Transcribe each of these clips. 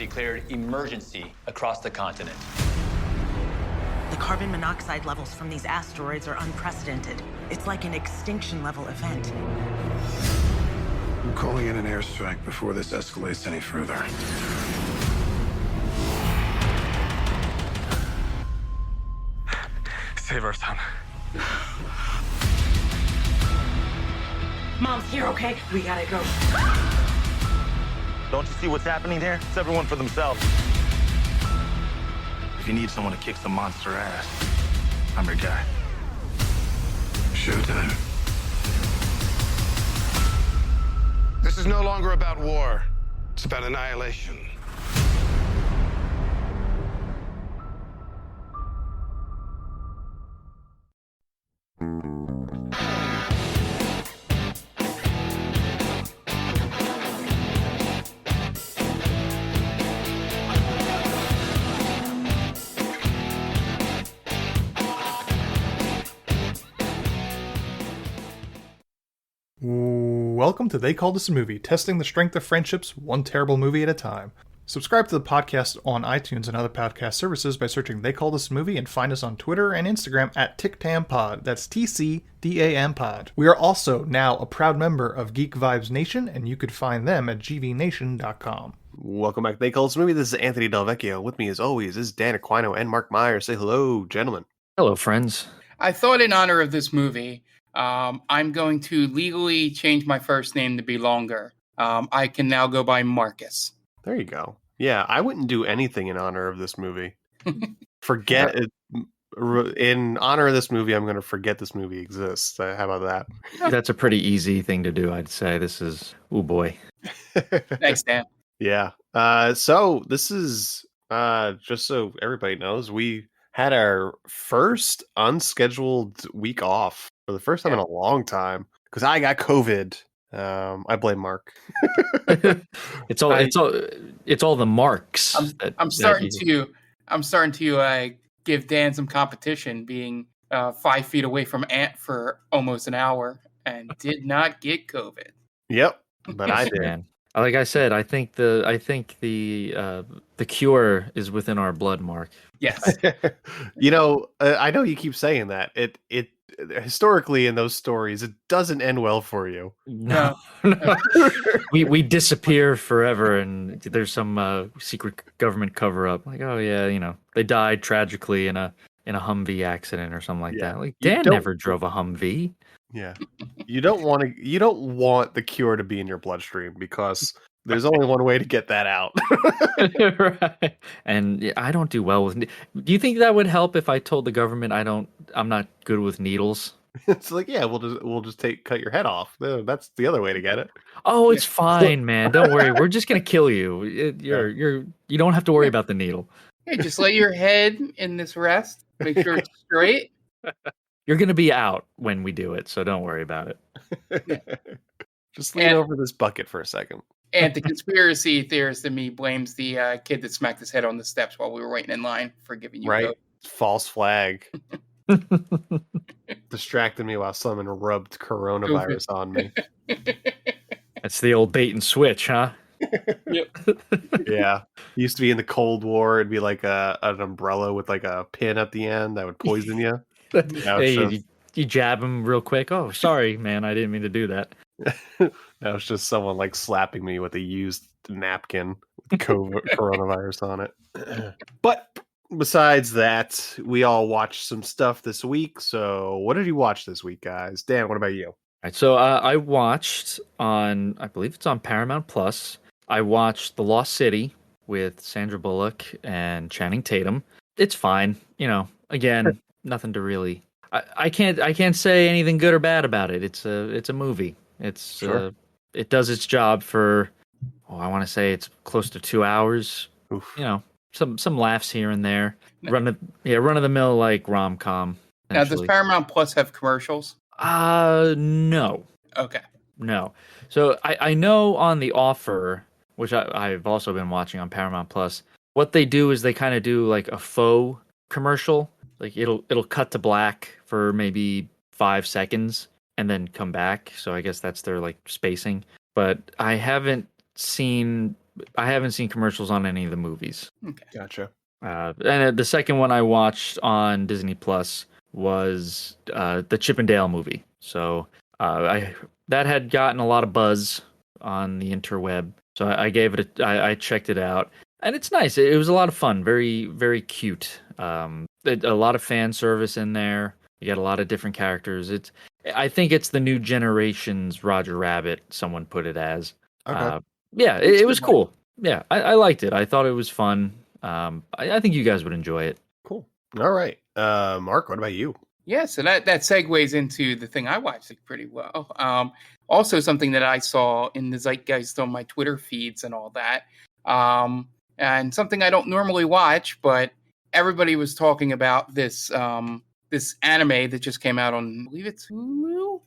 declared emergency across the continent. The carbon monoxide levels from these asteroids are unprecedented. It's like an extinction-level event. I'm calling in an airstrike before this escalates any further. Save our son. Mom's here, okay? We gotta go. Don't you see what's happening here? It's everyone for themselves. If you need someone to kick some monster ass, I'm your guy. Showtime. This is no longer about war. It's about annihilation. Welcome to They Called Us a Movie, testing the strength of friendships one terrible movie at a time. Subscribe to the podcast on iTunes and other podcast services by searching They Called Us a Movie and find us on Twitter and Instagram at TicTamPod. That's TCDAM Pod. We are also now a proud member of Geek Vibes Nation, and you could find them at gvnation.com. Welcome back to They Called Us a Movie. This is Anthony Delvecchio. With me, as always, is Dan Aquino and Mark Meyer. Say hello, gentlemen. Hello, friends. I thought in honor of this movie, I'm going to legally change my first name to be longer. I can now go by Marcus. There you go. Yeah, I wouldn't do anything in honor of this movie. Forget it. In honor of this movie, I'm going to forget this movie exists. How about that? That's a pretty easy thing to do, I'd say. This is, oh boy. Thanks, Dan. Yeah. So this is, just so everybody knows, we had our first unscheduled week off for the first time in a long time because I got COVID. I blame Mark. It's all the marks. I'm starting to give Dan some competition, being 5 feet away from Ant for almost an hour and did not get COVID. Yep, but I did. Man. Like I said, I think the cure is within our blood, Mark. Yes. I know you keep saying that. It historically in those stories, it doesn't end well for you. No. we disappear forever, and there's some secret government cover up. Like, oh yeah, they died tragically in a Humvee accident or something like that. Like Dan never drove a Humvee. Yeah, you don't want the cure to be in your bloodstream because there's only one way to get that out. Right. And I don't do well with. Do you think that would help if I told the government I'm not good with needles? It's like, yeah, we'll just cut your head off. That's the other way to get it. Oh, it's fine, man. Don't worry. We're just gonna kill you. You don't have to worry about the needle. Hey, just lay your head in this rest. Make sure it's straight. You're going to be out when we do it, so don't worry about it. Just lean over this bucket for a second. And the conspiracy theorist in me blames the kid that smacked his head on the steps while we were waiting in line for giving you right. Go. False flag. Distracted me while someone rubbed coronavirus on me. That's the old bait and switch, huh? Yep. Yeah. Used to be in the Cold War. It'd be like an umbrella with like a pin at the end that would poison you. Hey, you jab him real quick. Oh, sorry, man. I didn't mean to do that. That was just someone like slapping me with a used napkin with coronavirus on it. But besides that, we all watched some stuff this week. So what did you watch this week, guys? Dan, what about you? All right, so I watched I believe it's on Paramount Plus. I watched The Lost City with Sandra Bullock and Channing Tatum. It's fine. Again, nothing to really. I can't say anything good or bad about it. It's a movie. It's sure. It does its job for. I want to say it's close to 2 hours. Oof. Some laughs here and there. Run of the mill like rom-com. Now, does Paramount Plus have commercials? No. Okay. No. So I know on The Offer, which I've also been watching on Paramount Plus, what they do is they kind of do like a faux commercial. Like it'll cut to black for maybe 5 seconds and then come back. So I guess that's their like spacing. But I haven't seen I haven't seen commercials on any of the movies. Okay. Gotcha. And the second one I watched on Disney Plus was the Chip and Dale movie. So that had gotten a lot of buzz on the interweb. So I gave it I checked it out, and it's nice. It was a lot of fun. Very, very cute. A lot of fan service in there. You got a lot of different characters. I think it's the new generation's Roger Rabbit. Someone put it as. Okay. Yeah, it was cool. Yeah, I liked it. I thought it was fun. I think you guys would enjoy it. Cool. All right. Mark, what about you? Yeah, so that segues into the thing I watched like, pretty well. Also, something that I saw in the zeitgeist on my Twitter feeds and all that, and something I don't normally watch, but everybody was talking about this this anime that just came out on, I believe it's Hulu,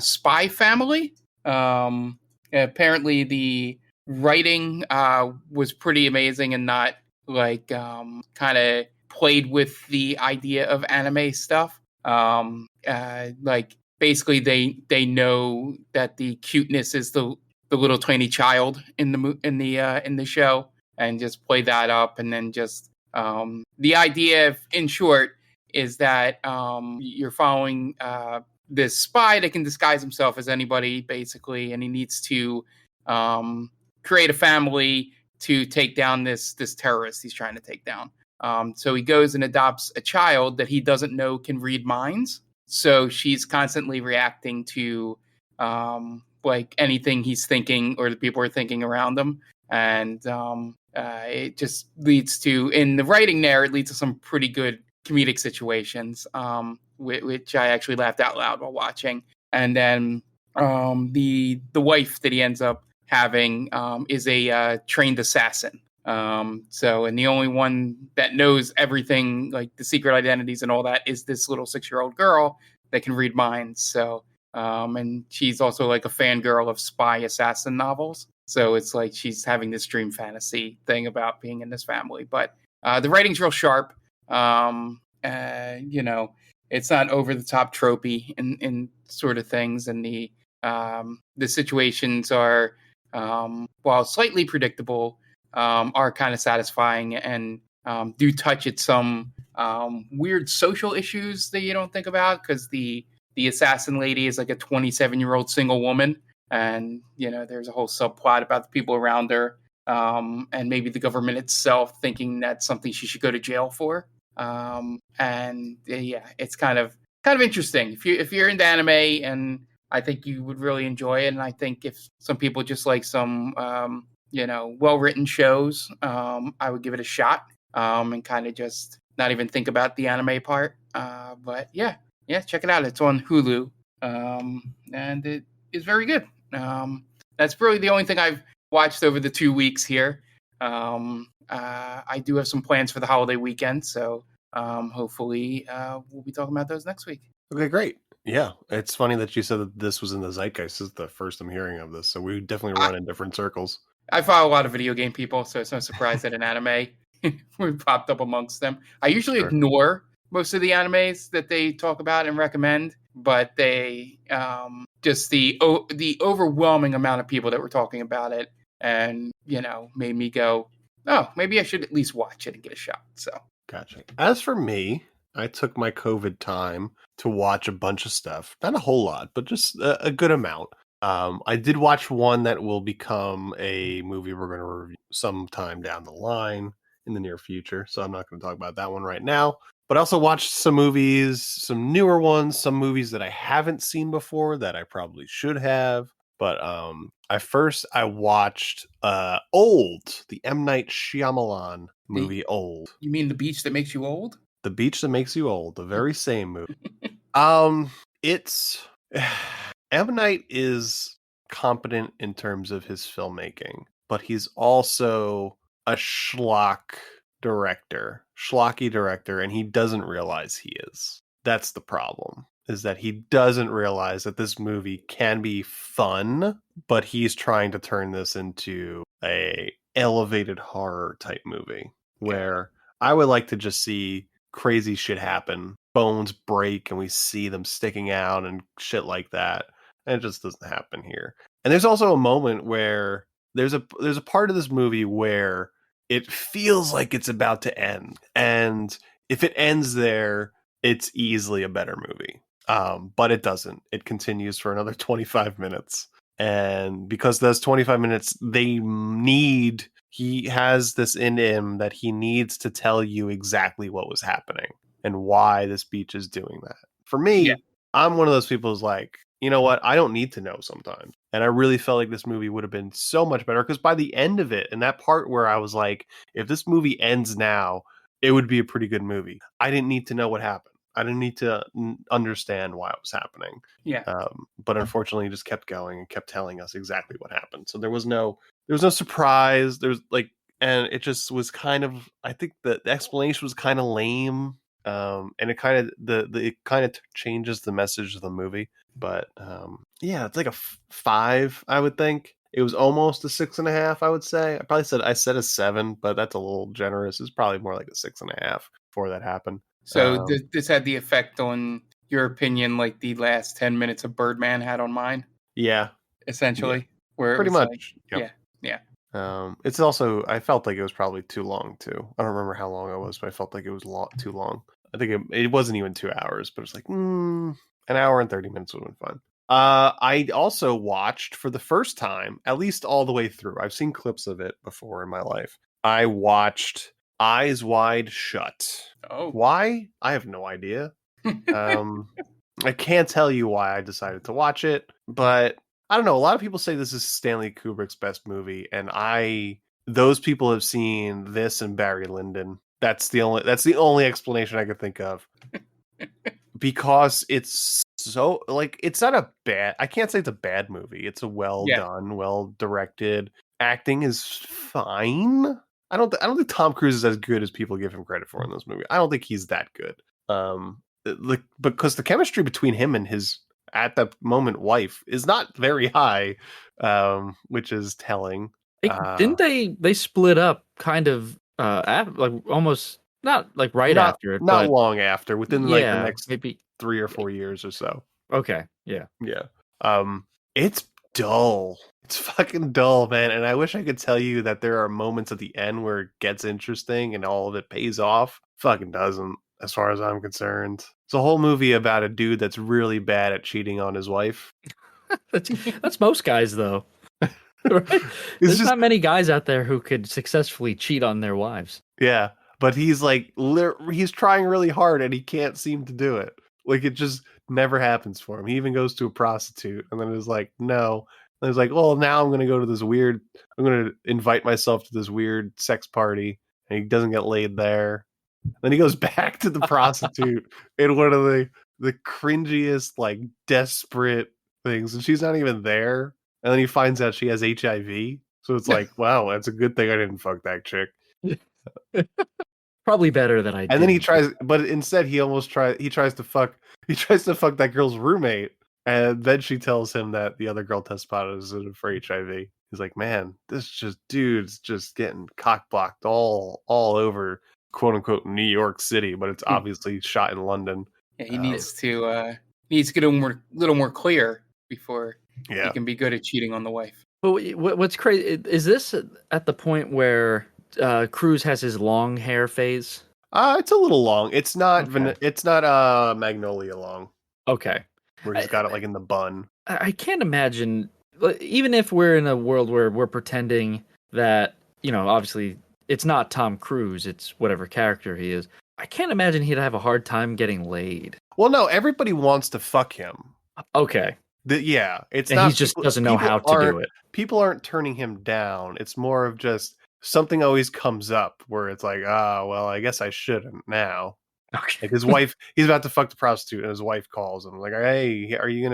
Spy Family. Apparently, the writing was pretty amazing and not like kind of played with the idea of anime stuff. Like basically they know that the cuteness is the little tiny child in the show, and just play that up. And then just the idea in short is that you're following this spy that can disguise himself as anybody basically, and he needs to create a family to take down this terrorist he's trying to take down. So he goes and adopts a child that he doesn't know can read minds. So she's constantly reacting to like anything he's thinking or the people are thinking around him. And it just leads to, in the writing there, it leads to some pretty good comedic situations, which I actually laughed out loud while watching. And then the wife that he ends up having is a trained assassin. So, and the only one that knows everything, like the secret identities and all that, is this little 6-year-old girl that can read minds. So, and she's also like a fangirl of spy assassin novels. So it's like she's having this dream fantasy thing about being in this family. But the writing's real sharp. You know, it's not over the top tropey in sort of things, and the situations are, while slightly predictable, are kind of satisfying and do touch at some weird social issues that you don't think about, because the assassin lady is like a 27-year-old single woman, and you know there's a whole subplot about the people around her, and maybe the government itself thinking that's something she should go to jail for. And yeah, it's kind of interesting if you're into anime, and I think you would really enjoy it. And I think if some people just like some you know, well-written shows, I would give it a shot, and kind of just not even think about the anime part. But yeah, check it out. It's on Hulu, and it is very good. That's really the only thing I've watched over the 2 weeks here. I do have some plans for the holiday weekend, so hopefully we'll be talking about those next week. Okay, great. Yeah, it's funny that you said that this was in the zeitgeist. This is the first I'm hearing of this, so we definitely run in different circles. I follow a lot of video game people, so it's no surprise that an anime popped up amongst them. I usually ignore most of the animes that they talk about and recommend, but they just the overwhelming amount of people that were talking about it, and you know, made me go, oh, maybe I should at least watch it and get a shot. So gotcha. As for me, I took my COVID time to watch a bunch of stuff. Not a whole lot, but just a good amount. I did watch one that will become a movie we're going to review sometime down the line in the near future. So I'm not going to talk about that one right now. But I also watched some movies, some newer ones, some movies that I haven't seen before that I probably should have. But I watched Old, the M. Night Shyamalan movie, Old. You mean The Beach That Makes You Old? The Beach That Makes You Old, the very same movie. It's M. Night is competent in terms of his filmmaking, but he's also a schlocky director, and he doesn't realize he is. That's the problem, is that he doesn't realize that this movie can be fun, but he's trying to turn this into a elevated horror type movie where I would like to just see crazy shit happen, bones break, and we see them sticking out and shit like that. And it just doesn't happen here. And there's also a moment where there's a part of this movie where it feels like it's about to end, and if it ends there, it's easily a better movie. But it doesn't. It continues for another 25 minutes. And because those 25 minutes, he has this in him that he needs to tell you exactly what was happening and why this beach is doing that. For me, I'm one of those people who's like, you know what? I don't need to know sometimes. And I really felt like this movie would have been so much better because by the end of it, and that part where I was like, if this movie ends now, it would be a pretty good movie. I didn't need to know what happened. I didn't need to understand why it was happening. Yeah. But unfortunately, he just kept going and kept telling us exactly what happened. So there was no surprise. And it just was kind of, I think the explanation was kind of lame. And it kind of changes the message of the movie. But it's like a 5, I would think. It was almost a 6.5, I would say. I said a 7, but that's a little generous. It's probably more like a 6.5 before that happened. So this had the effect on your opinion, like the last 10 minutes of Birdman had on mine. Yeah, essentially, yeah. Where Pretty much. Like, yeah. It's also, I felt like it was probably too long too. I don't remember how long it was, but I felt like it was too long. I think it wasn't even 2 hours, but it's like an hour and 30 minutes would have been fun. I also watched for the first time, at least all the way through. I've seen clips of it before in my life. I watched Eyes Wide Shut. Oh, why? I have no idea. I can't tell you why I decided to watch it, but I don't know. A lot of people say this is Stanley Kubrick's best movie, and those people have seen this and Barry Lyndon. That's the only explanation I could think of. Because it's so it's not I can't say it's a bad movie. It's a well done, well directed. Acting is fine. I don't think Tom Cruise is as good as people give him credit for in this movie. I don't think he's that good. Because the chemistry between him and his at that moment wife is not very high, which is telling. Didn't they split up kind of almost not like after it, not but long after, within the next maybe 3 or 4 years or so. Okay, yeah. It's dull. It's fucking dull, man. And I wish I could tell you that there are moments at the end where it gets interesting and all of it pays off. Fucking doesn't, as far as I'm concerned. It's a whole movie about a dude that's really bad at cheating on his wife. That's most guys, though. Right? There's not many guys out there who could successfully cheat on their wives. Yeah, but he's he's trying really hard and he can't seem to do it. Like, it just never happens for him. He even goes to a prostitute and then is like, no. And he's like, well, now I'm going to go to I'm going to invite myself to this weird sex party. And he doesn't get laid there. Then he goes back to the prostitute in one of the cringiest, like, desperate things. And she's not even there. And then he finds out she has HIV. So it's like, wow, that's a good thing I didn't fuck that chick. Probably better than I did. And then he tries, but instead he tries to fuck that girl's roommate. And then she tells him that the other girl tested positive for HIV. He's like, man, dude's just getting cock-blocked all over, quote unquote, New York City, but it's obviously shot in London. Yeah, he needs to get a little more clear before he can be good at cheating on the wife. But what's crazy is this at the point where Cruise has his long hair phase? It's a little long. It's not. Okay. It's not Magnolia long. Okay. Where he's got it like in the bun. I can't imagine, even if we're in a world where we're pretending that, obviously it's not Tom Cruise, it's whatever character he is. I can't imagine he'd have a hard time getting laid. Well, no, everybody wants to fuck him. Okay. It's and not. He just doesn't know how to do it. People aren't turning him down. It's more of just something always comes up where it's like, well, I guess I shouldn't now. Okay. Like his wife, he's about to fuck the prostitute, and his wife calls him like, "Hey, how long are you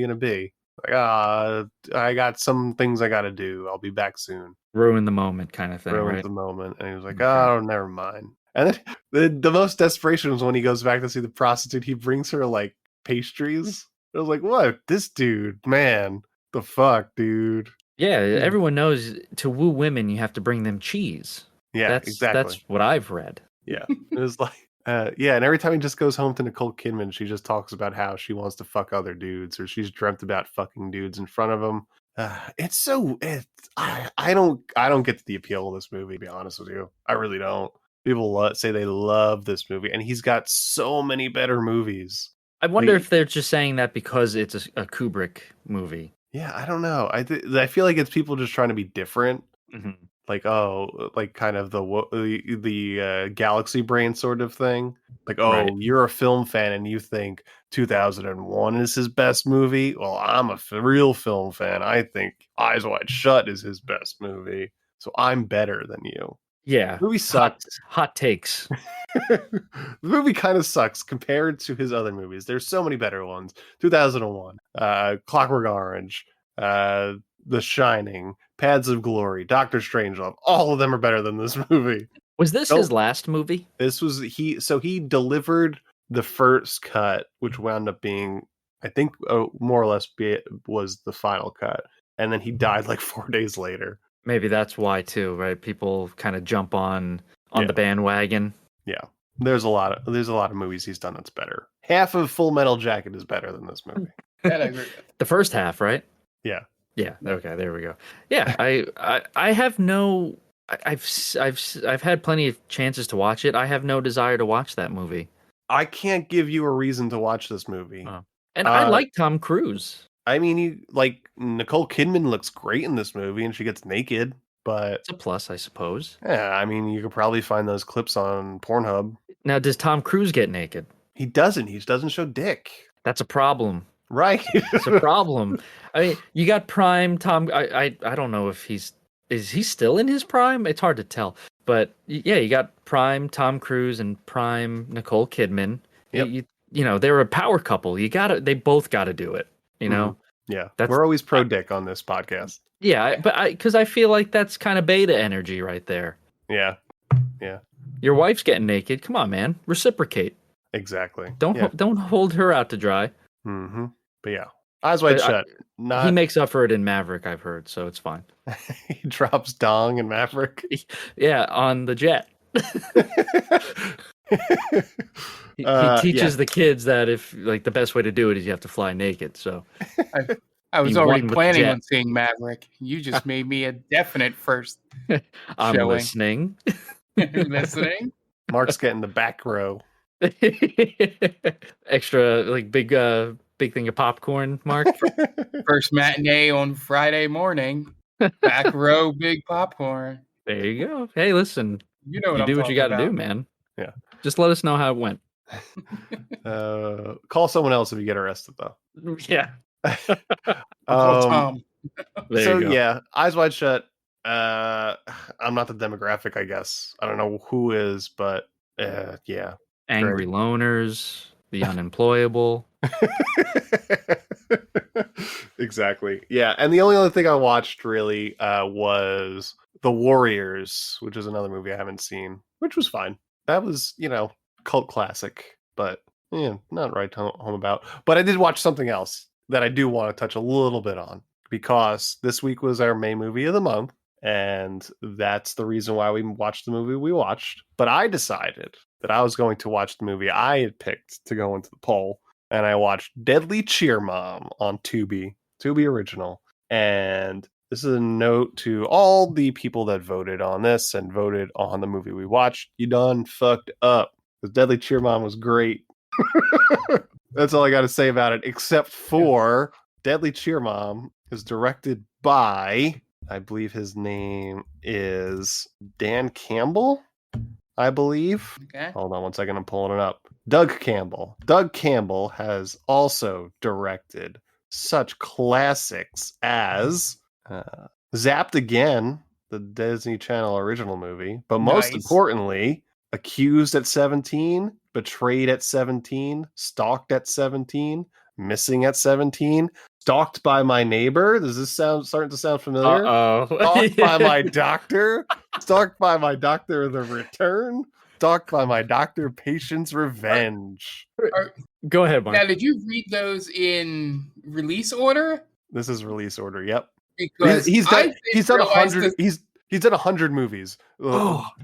gonna be?" Like, I got some things I gotta do. I'll be back soon. Ruin the moment, kind of thing. Ruin right? the moment, and he was like, Okay. "Oh, never mind." And then the most desperation was when he goes back to see the prostitute. He brings her like pastries. I was like, "What? This dude, man, the fuck, dude." Yeah, everyone knows to woo women, you have to bring them cheese. Yeah, exactly. That's what I've read. Yeah, it was like, and every time he just goes home to Nicole Kidman, she just talks about how she wants to fuck other dudes, or she's dreamt about fucking dudes in front of him. It's so I don't get the appeal of this movie, to be honest with you. I really don't. People say they love this movie, and he's got so many better movies. I wonder Like, if they're just saying that because it's a Kubrick movie. yeah, I don't know. I feel like it's people just trying to be different. Mm-hmm. Like, oh, like kind of the galaxy brain sort of thing. Like, oh, Right. you're a film fan and you think 2001 is his best movie. Well, I'm a real film fan. I think Eyes Wide Shut is his best movie. So I'm better than you. Yeah. The movie sucks. Hot takes. The movie kind of sucks compared to his other movies. There's so many better ones. 2001, Clockwork Orange, The Shining, Paths of Glory, Doctor Strangelove. All of them are better than this movie. Was this his last movie? This was he delivered the first cut, which wound up being, I think, more or less was the final cut, and then he died like 4 days later. Maybe that's why too, right? People kind of jump on the bandwagon. Yeah, there's a lot of movies he's done that's better. Half of Full Metal Jacket is better than this movie. That I agree with. The first half, right? Yeah. Yeah. Okay. There we go. Yeah. I have no. I've had plenty of chances to watch it. I have no desire to watch that movie. I can't give you a reason to watch this movie. Oh. And I like Tom Cruise. I mean, Nicole Kidman looks great in this movie, and she gets naked. But it's a plus, I suppose. Yeah, I mean, you could probably find those clips on Pornhub. Now, does Tom Cruise get naked? He doesn't. He doesn't show dick. That's a problem. Right. It's a problem. I mean, you got prime Tom. I don't know if is he still in his prime? It's hard to tell. But yeah, you got prime Tom Cruise and prime Nicole Kidman. Yep. You know, they're a power couple. They both got to do it. You know. Yeah, we're always pro dick on this podcast. Yeah, but because I feel like that's kind of beta energy right there. Yeah. Your wife's getting naked. Come on, man, reciprocate. Exactly. Don't hold her out to dry. Mm-hmm. But yeah, Eyes Wide Shut. He makes up for it in Maverick, I've heard, so it's fine. He drops dong in Maverick. Yeah, on the jet. He teaches the kids that if the best way to do it is you have to fly naked. So I was already planning on seeing Maverick. You just made me a definite first. I'm listening. Listening. Mark's getting the back row. Extra big thing of popcorn, Mark. First matinee on Friday morning. Back row, big popcorn. There you go. Hey, listen. You know what do what you got to do, man. Yeah. Just let us know how it went. Call someone else if you get arrested, though. Yeah. Tom. Yeah, Eyes Wide Shut. I'm not the demographic, I guess. I don't know who is, but yeah. Angry loners, the unemployable. Exactly. Yeah, and the only other thing I watched really was The Warriors, which is another movie I haven't seen, which was fine. That was, cult classic, but not right home about. But I did watch something else that I do want to touch a little bit on, because this week was our May movie of the month, and that's the reason why we watched the movie we watched. But I decided that I was going to watch the movie I had picked to go into the poll, and I watched Deadly Cheer Mom on Tubi original. And this is a note to all the people that voted on this and voted on the movie we watched. You done fucked up. Because Deadly Cheer Mom was great. That's all I got to say about it, except for Deadly Cheer Mom is directed by, I believe his name is Dan Campbell, I believe. Okay. Hold on one second, I'm pulling it up. Doug Campbell. Doug Campbell has also directed such classics as Zapped Again, the Disney Channel original movie, but most importantly, Accused at 17, Betrayed at 17, Stalked at 17, Missing at 17, Stalked by My Neighbor. Does this starting to sound familiar? Uh-oh. Stalked by My Doctor, Stalked by My Doctor, The Return, Stalked by My Doctor, Patient's Revenge. Go ahead, Mark. Now, did you read those in release order? This is release order. Yep. Because he's done 100. He's done 100 movies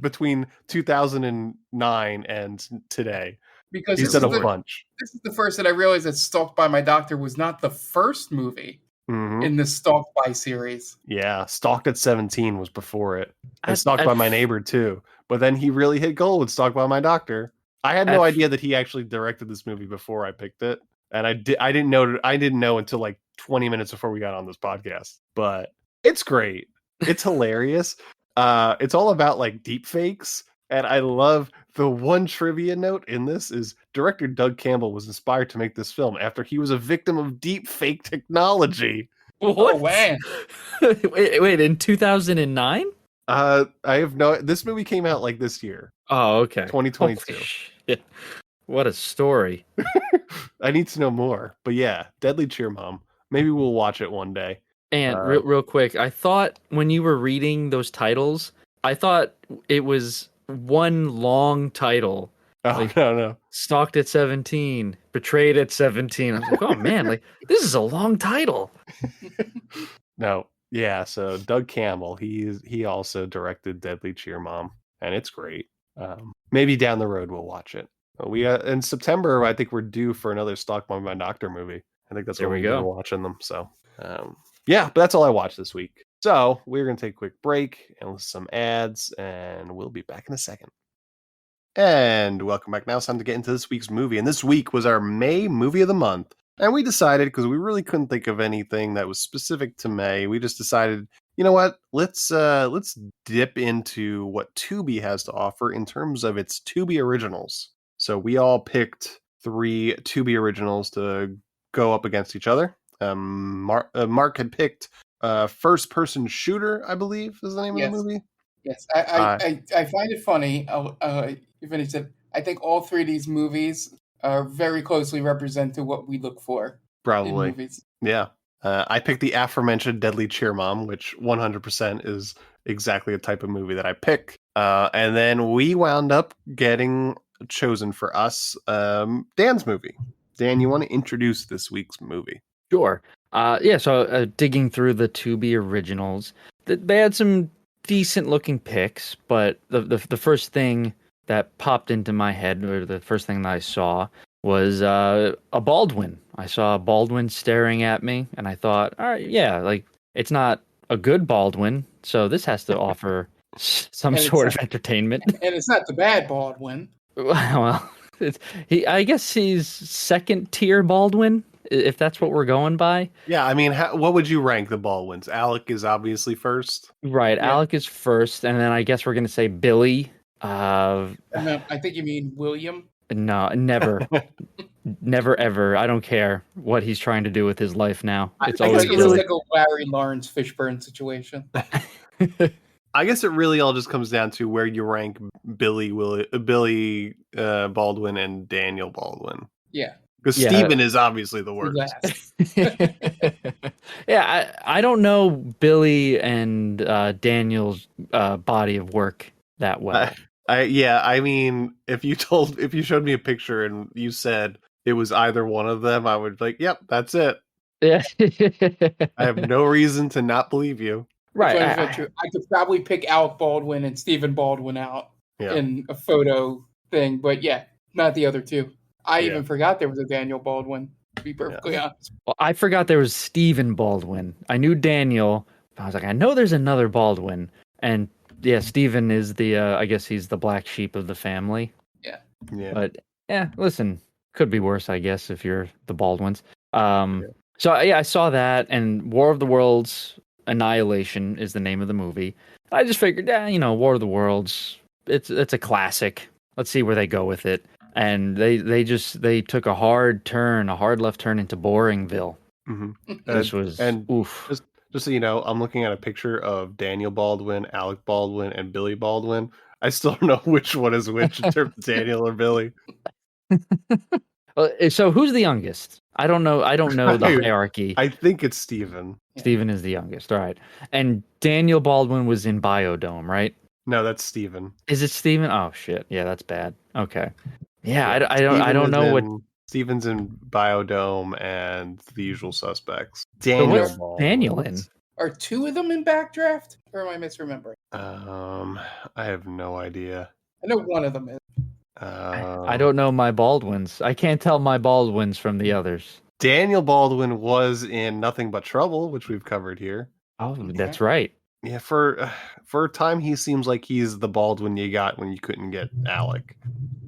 between 2009 and today. Because he's done a bunch. This is the first that I realized that Stalked by My Doctor was not the first movie. Mhm. in the Stalked by series. Yeah, Stalked at 17 was before it. And At- Stalked at by My f- Neighbor too. But then he really hit gold with Stalked by My Doctor. I had no At f- idea that he actually directed this movie before I picked it. And I didn't know until like 20 minutes before we got on this podcast. But it's great. It's hilarious. It's all about like deep fakes. And I love the one trivia note in this is director Doug Campbell was inspired to make this film after he was a victim of deep fake technology. What? Oh, man. wait, in 2009? I have no. This movie came out like this year, Oh, okay. 2022. Holy shit. What a story. I need to know more. But yeah, Deadly Cheer Mom. Maybe we'll watch it one day. And Uh, real quick, I thought when you were reading those titles, I thought it was one long title. Oh Like- no. Stalked at 17, Betrayed at 17. I was like, oh man, like this is a long title. No. Yeah, so Doug Campbell, he also directed Deadly Cheer Mom, and it's great. Maybe down the road we'll watch it. We in September, I think we're due for another Stalked by My Doctor movie. I think that's There what we we're go. watching them. So yeah, but that's all I watched this week. So we're gonna take a quick break and listen to some ads, and we'll be back in a second. And welcome back. Now it's time to get into this week's movie. And this week was our May movie of the month. And we decided, because we really couldn't think of anything that was specific to May, we just decided, you know what? Let's dip into what Tubi has to offer in terms of its Tubi originals. So we all picked 3 Tubi originals to go up against each other. Mark had picked First Person Shooter, I believe, is the name of Yes. the movie. Yes, I find it funny. Even he said, I think all 3 of these movies are very closely represent to what we look for in Probably. movies. Yeah. I picked the aforementioned Deadly Cheer Mom, which 100% is exactly the type of movie that I pick. And then we wound up getting chosen for us Dan's movie. Dan, you want to introduce this week's movie? Sure. So digging through the Tubi originals, they had some decent looking picks, but the first thing that popped into my head, or the first thing that I saw, was a Baldwin. I saw a Baldwin staring at me, and I thought, all right, yeah, like it's not a good Baldwin, so this has to offer some And it's sort of not- entertainment. And it's not the bad Baldwin. Well, I guess he's second tier Baldwin, if that's what we're going by. Yeah, I mean, what would you rank the Baldwins? Alec is obviously first. Right, Yeah. Alec is first, and then I guess we're gonna say Billy. No, I think you mean William. No, never, never ever. I don't care what he's trying to do with his life now. It's I always guess It's really- like a Larry Lawrence Fishburne situation. I guess it really all just comes down to where you rank Billy Baldwin and Daniel Baldwin. Yeah. Because Yeah. Steven is obviously the worst. Last. Yeah, I don't know Billy and Daniel's body of work that well. I mean, if you showed me a picture and you said it was either one of them, I would be like, yep, that's it. Yeah, I have no reason to not believe you. right. It's very true. I could probably pick Alec Baldwin and Stephen Baldwin out Yeah. in a photo thing, but yeah, not the other 2. I Yeah. even forgot there was a Daniel Baldwin, to be perfectly honest. Well, I forgot there was Stephen Baldwin. I knew Daniel. I was like, I know there's another Baldwin, and yeah, Stephen is the. I guess he's the black sheep of the family. Yeah. But yeah, listen, could be worse, I guess, if you're the Baldwins. So yeah, I saw that, and War of the Worlds: Annihilation is the name of the movie. I just figured, War of the Worlds, it's a classic. Let's see where they go with it. And they took a hard left turn into Boringville. Mhm. This was oof. Just so you know, I'm looking at a picture of Daniel Baldwin, Alec Baldwin, and Billy Baldwin. I still don't know which one is which in terms of Daniel or Billy. So who's the youngest? I don't know the hierarchy. I think it's Steven. Stephen is the youngest, all right. And Daniel Baldwin was in Biodome, right? No, that's Steven. Is it Stephen? Oh shit, yeah, that's bad. Okay, yeah, I Steven don't is know what. Steven's in Biodome and The Usual Suspects. So Daniel what's Baldwin. Daniel in? Are 2 of them in Backdraft? Or am I misremembering? I have no idea. I know one of them is. I don't know my Baldwins. I can't tell my Baldwins from the others. Daniel Baldwin was in Nothing But Trouble, which we've covered here. Oh, that's right. Yeah, for a time, he seems like he's the Baldwin you got when you couldn't get Alec.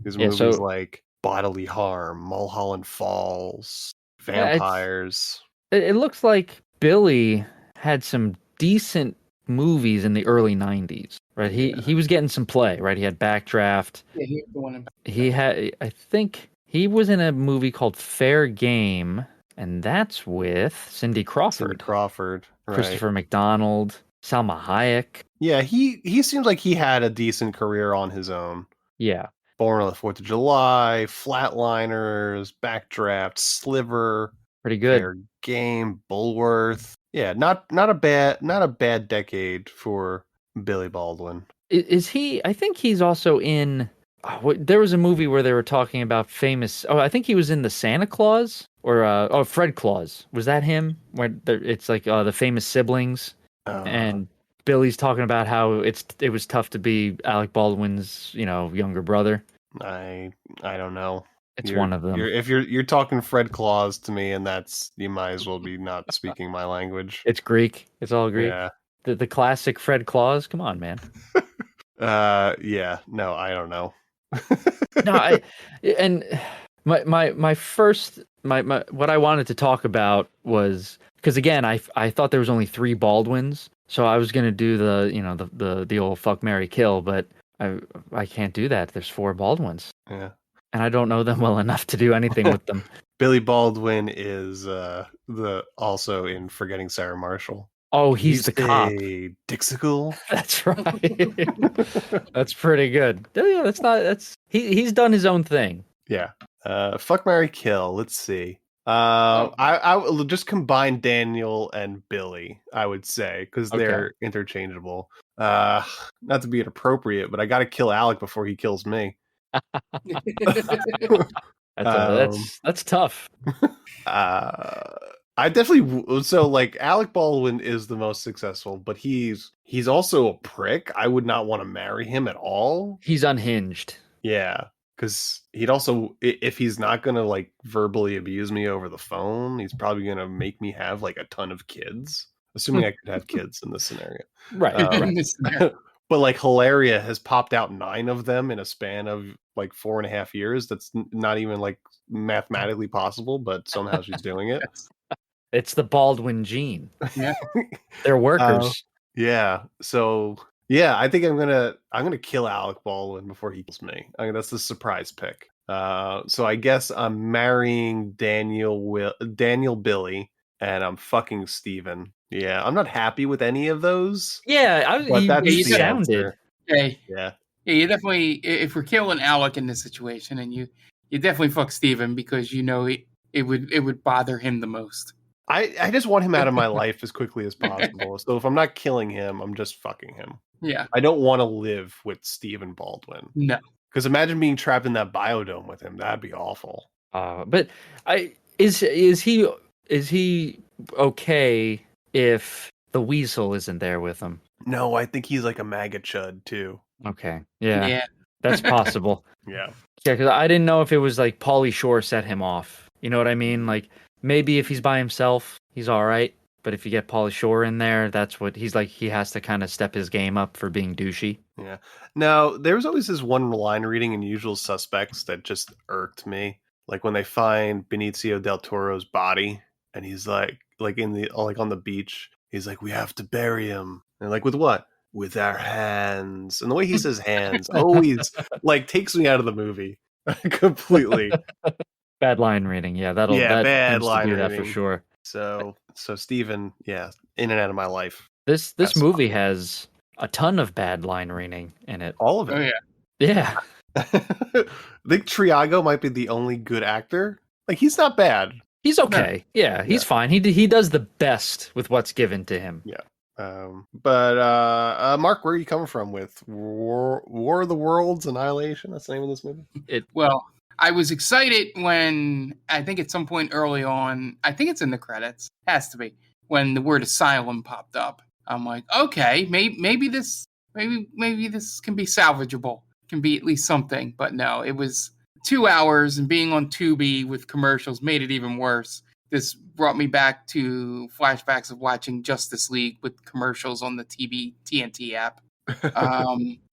His Yeah, movies so- like Bodily Harm, Mulholland Falls, Yeah, Vampires. It looks like Billy had some decent movies in the early 90s, right? He was getting some play, right? He had Backdraft. Yeah, he was the one. He had, I think he was in a movie called Fair Game, and that's with Cindy Crawford, Cindy Crawford, right. Christopher McDonald, Salma Hayek. Yeah, he seems like he had a decent career on his own. Yeah. Born on the 4th of July, Flatliners, Backdraft, Sliver, Pretty good. Fair Game, Bulworth. Yeah, not a bad decade for Billy Baldwin. Is he? I think he's also in. There was a movie where they were talking about famous. Oh, I think he was in the Santa Claus or Fred Claus. Was that him? Where it's like the famous siblings, and Billy's talking about how it was tough to be Alec Baldwin's younger brother. I don't know. It's one of them. If you're talking Fred Claus to me, and you might as well be not speaking my language. It's Greek. It's all Greek. Yeah. The classic Fred Claus. Come on, man. Yeah. No, I don't know. No, my first what I wanted to talk about was because again I thought there was only 3 Baldwins, so I was gonna do the old fuck Marry Kill, but I can't do that. There's 4 Baldwins. Yeah. And I don't know them well enough to do anything with them. Billy Baldwin is also in Forgetting Sarah Marshall. Oh, he's the cop. Dixicle. That's right. That's pretty good. Yeah, he's done his own thing. Yeah. Fuck, Marry, Kill. Let's see. I will just combine Daniel and Billy, I would say, because they're interchangeable. Not to be inappropriate, but I got to kill Alec before he kills me. That's tough. I definitely Alec Baldwin is the most successful, but he's also a prick. I would not want to marry him at all. He's unhinged. Yeah, because he'd also, if he's not gonna verbally abuse me over the phone, he's probably gonna make me have a ton of kids. Assuming I could have kids in this scenario, right? But Hilaria has popped out 9 of them in a span of 4.5 years. That's not even mathematically possible, but somehow she's doing it. It's the Baldwin gene. Yeah, they're workers. Yeah. So yeah, I think I'm gonna kill Alec Baldwin before he kills me. I mean, that's the surprise pick. So I guess I'm marrying Daniel Billy, and I'm fucking Steven. Yeah, I'm not happy with any of those. Yeah, you sounded. Hey, yeah, you definitely. If we're killing Alec in this situation, and you definitely fuck Steven because it would bother him the most. I just want him out of my life as quickly as possible. So if I'm not killing him, I'm just fucking him. Yeah, I don't want to live with Steven Baldwin. No, because imagine being trapped in that biodome with him. That'd be awful. But is he okay if the weasel isn't there with him? No, I think he's like a MAGA chud too. Okay, yeah. Yeah. That's possible. Yeah, because I didn't know if it was Pauly Shore set him off. You know what I mean? Maybe if he's by himself, he's all right. But if you get Pauly Shore in there, that's what he's like. He has to kind of step his game up for being douchey. Yeah. Now, there was always this one line reading in Usual Suspects that just irked me. When they find Benicio del Toro's body, and he's on the beach, he's like, "We have to bury him." And with what? With our hands. And the way he says hands always takes me out of the movie completely. Bad line reading. Yeah, that bad line do reading. that for sure. So Steven, yeah, in and out of my life. This movie has a ton of bad line reading in it. All of it. Oh yeah. Yeah. I think Triago might be the only good actor. He's not bad. He's okay. No. Yeah, he's fine. He does the best with what's given to him. Yeah. But Mark, where are you coming from with War of the Worlds, Annihilation? That's the name of this movie. Well, I was excited when I think at some point early on, I think it's in the credits, has to be, when the word asylum popped up. I'm like, okay, maybe this can be salvageable, can be at least something. But no, it was 2 hours, and being on Tubi with commercials made it even worse. this brought me back to flashbacks of watching Justice League with commercials on the TNT app.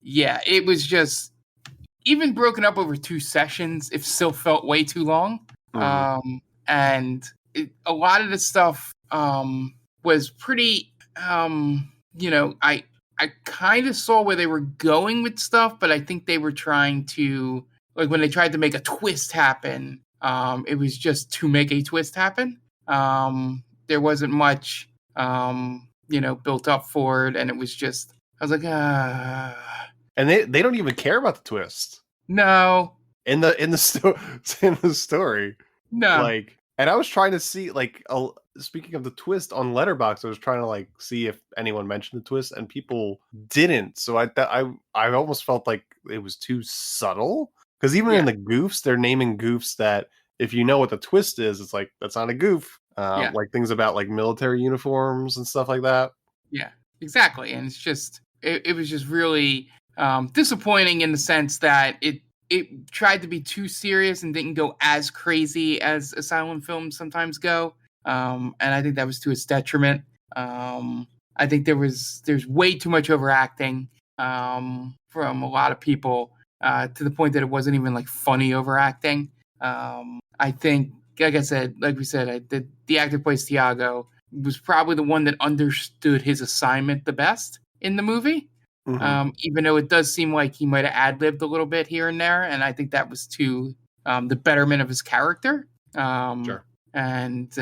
Yeah, it was just even broken up over 2 sessions. It still felt way too long. And a lot of the stuff was pretty. I kind of saw where they were going with stuff, but I think they were trying to, like, when they tried to make a twist happen, it was just to make a twist happen. There wasn't much, built up for it, and it was just, I was like, And they don't even care about the twist. No. In the story. No. Like, and I was trying to see, like, speaking of the twist on Letterboxd, I was trying to like see if anyone mentioned the twist, and people didn't. So I almost felt like it was too subtle, because even in the goofs, they're naming goofs that if you know what the twist is, it's like that's not a goof. Like things about like military uniforms and stuff like that. Yeah, exactly. And it's just it was just really disappointing in the sense that it tried to be too serious and didn't go as crazy as asylum films sometimes go. And I think that was to its detriment. I think there's way too much overacting from a lot of people to the point that it wasn't even like funny overacting. I think, like I said, like we said, the actor who plays Tiago was probably the one that understood his assignment the best in the movie. Even though it does seem like he might have ad-libbed a little bit here and there, and I think that was to the betterment of his character. Sure. And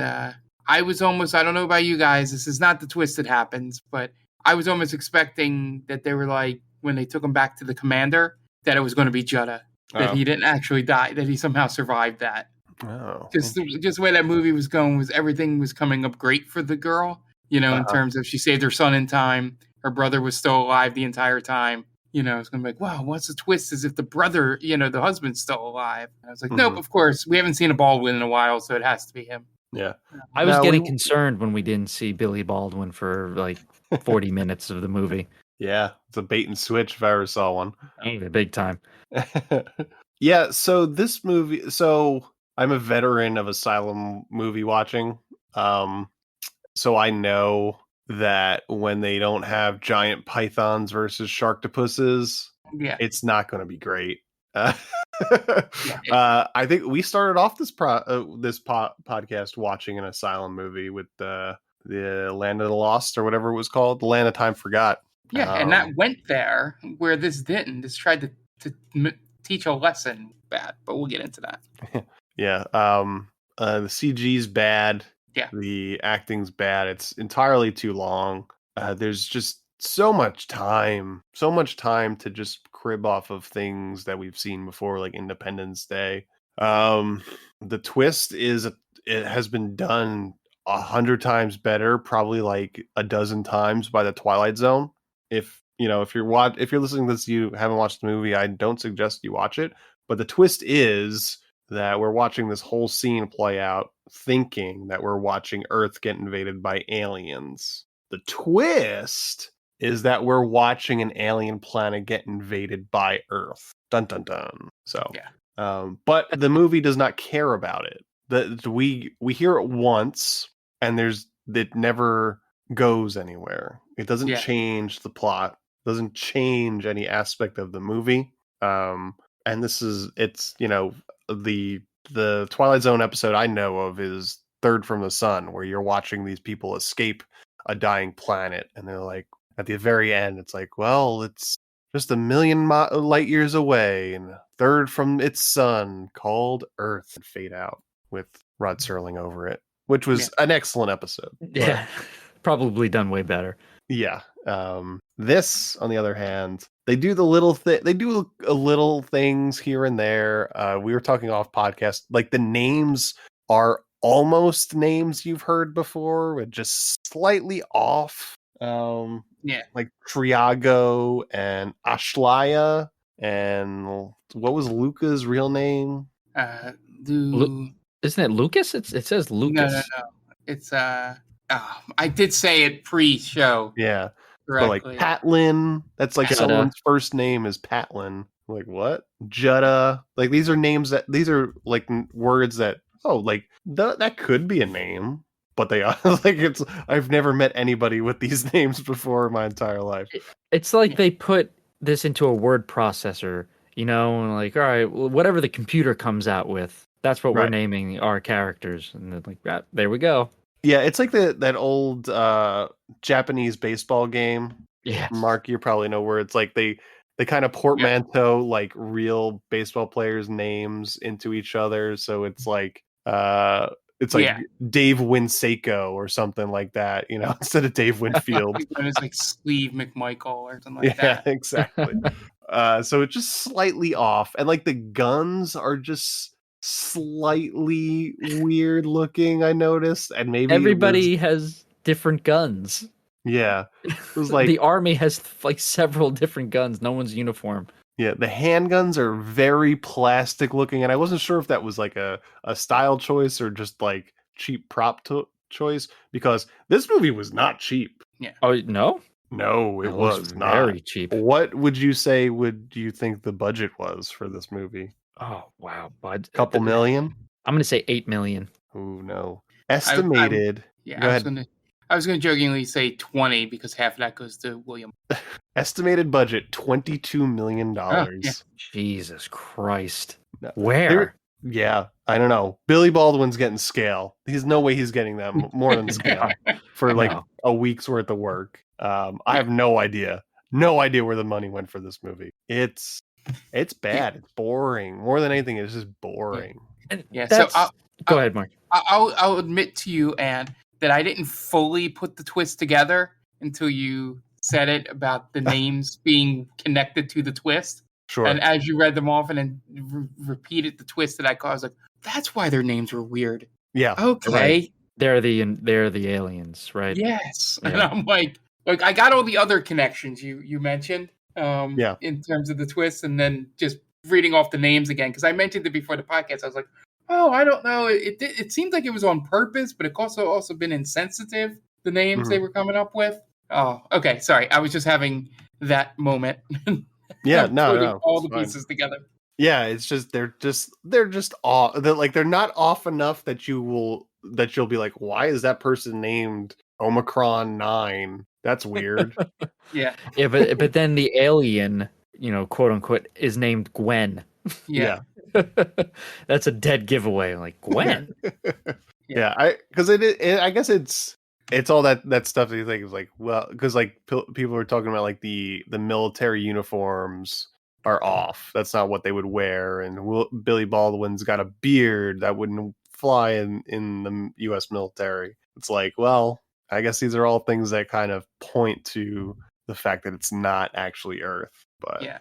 I was almost, I don't know about you guys, this is not the twist that happens, but I was almost expecting that they were like, when they took him back to the commander, that it was going to be Jutta, that he didn't actually die, that he somehow survived that. Oh. Just the way that movie was going was everything was coming up great for the girl, in terms of she saved her son in time. Her brother was still alive the entire time. It's going to be like, wow, what's the twist? As if the brother, the husband's still alive. And I was like, nope, of course. We haven't seen a Baldwin in a while, so it has to be him. Yeah. I was getting concerned when we didn't see Billy Baldwin for like 40 minutes of the movie. Yeah, it's a bait and switch if I ever saw one. Big time. Yeah, so this movie, so I'm a veteran of asylum movie watching. So I know that when they don't have giant pythons versus sharktopusses, it's not going to be great. I think we started off this podcast watching an asylum movie with the Land of the Lost or whatever it was called, the Land of Time Forgot. Yeah, and that went there where this didn't. This tried to teach a lesson bad, but we'll get into that. Yeah, the CG's bad. Yeah, the acting's bad. It's entirely too long. There's just so much time to just crib off of things that we've seen before, like Independence Day. The twist is it has been done 100 times better, probably like a dozen times by the Twilight Zone. If you're listening to this, you haven't watched the movie, I don't suggest you watch it. But the twist is that we're watching this whole scene play out, thinking that we're watching Earth get invaded by aliens. The twist is that we're watching an alien planet get invaded by Earth. Dun dun dun. So, but the movie does not care about it. We hear it once, and it never goes anywhere. It doesn't change the plot. Doesn't change any aspect of the movie. And the Twilight Zone episode I know of is Third from the Sun, where you're watching these people escape a dying planet, and they're like, at the very end, it's like, well, it's just 1 million light years away, and third from its sun, called Earth, and fade out with Rod Serling over it, which was an excellent episode. Yeah, probably done way better. Yeah. This, on the other hand, they do the little they do a little things here and there. We were talking off podcast, like the names are almost names you've heard before, but just slightly off. Like Triago and Ashlaya, and what was Luca's real name? Isn't it Lucas? It says Lucas. No. It's I did say it pre-show. Yeah. Correctly. But like Patlin, that's like someone's first name is Patlin. Like what? Jutta. Like these are names these are like words that oh, like that could be a name, but they are like it's. I've never met anybody with these names before in my entire life. It's like they put this into a word processor, and like, all right, well, whatever the computer comes out with, that's what we're Right. naming our characters, and then like, ah, there we go. Yeah, it's like that old Japanese baseball game. Yes. Mark, you probably know where it's like they kind of portmanteau like real baseball players' names into each other, so it's like Yeah. Dave Winseco or something like that, instead of Dave Winfield. It's like Sleeve McMichael or something like Yeah, that. exactly. So it's just slightly off, and like the guns are just slightly weird looking. I noticed, and maybe Everybody has different guns. yeah, it was like the army has like several different guns. No one's uniform. yeah, the handguns are very plastic looking, and I wasn't sure if that was like a style choice or just like cheap prop choice, because this movie was not cheap. Oh no, No, it looks was not very cheap. What would you say? Would you think the budget was for this movie? Oh wow, bud. Couple million? I'm gonna say 8 million. Oh no, estimated. Yeah, Go ahead. I was gonna jokingly say 20 because half of that goes to William. Estimated budget $22 million. yeah. Jesus Christ. No. Where? Yeah, I don't know. Billy Baldwin's getting scale. There's no way he's getting them more than scale for like No. a week's worth of work. I have no idea. No idea where the money went for this movie. It's bad. It's boring. More than anything, it's just boring. Yeah, That's... so go ahead, Mark. I'll admit to you, Anne, that I didn't fully put the twist together until you said it about the names being connected to the twist. Sure. And as you read them off and then repeated the twist that I caught, I was like, that's why their names were weird. Yeah. Okay. Right. They're the aliens, right? Yes. Yeah. And I'm like I got all the other connections you mentioned Yeah. in terms of the twist, and then just reading off the names again, because I mentioned it before the podcast. I was like, oh, I don't know. It seemed like it was on purpose, but it also been insensitive, the names they were coming up with. Oh, okay. Sorry. I was just having that moment. Yeah, Putting no, all it's the fine. pieces together. Yeah, it's just they're just off. They're not off enough that you'll be like, why is that person named Omicron 9? That's weird. Yeah. Yeah, but then the alien, quote unquote, is named Gwen. Yeah. That's a dead giveaway. Like Gwen. Yeah, I guess it's all that stuff that you think is like, well, because like people are talking about like the military uniforms are off. That's not what they would wear, and Billy Baldwin's got a beard that wouldn't fly in the U.S. military. It's like, well, I guess these are all things that kind of point to the fact that it's not actually Earth. But yeah,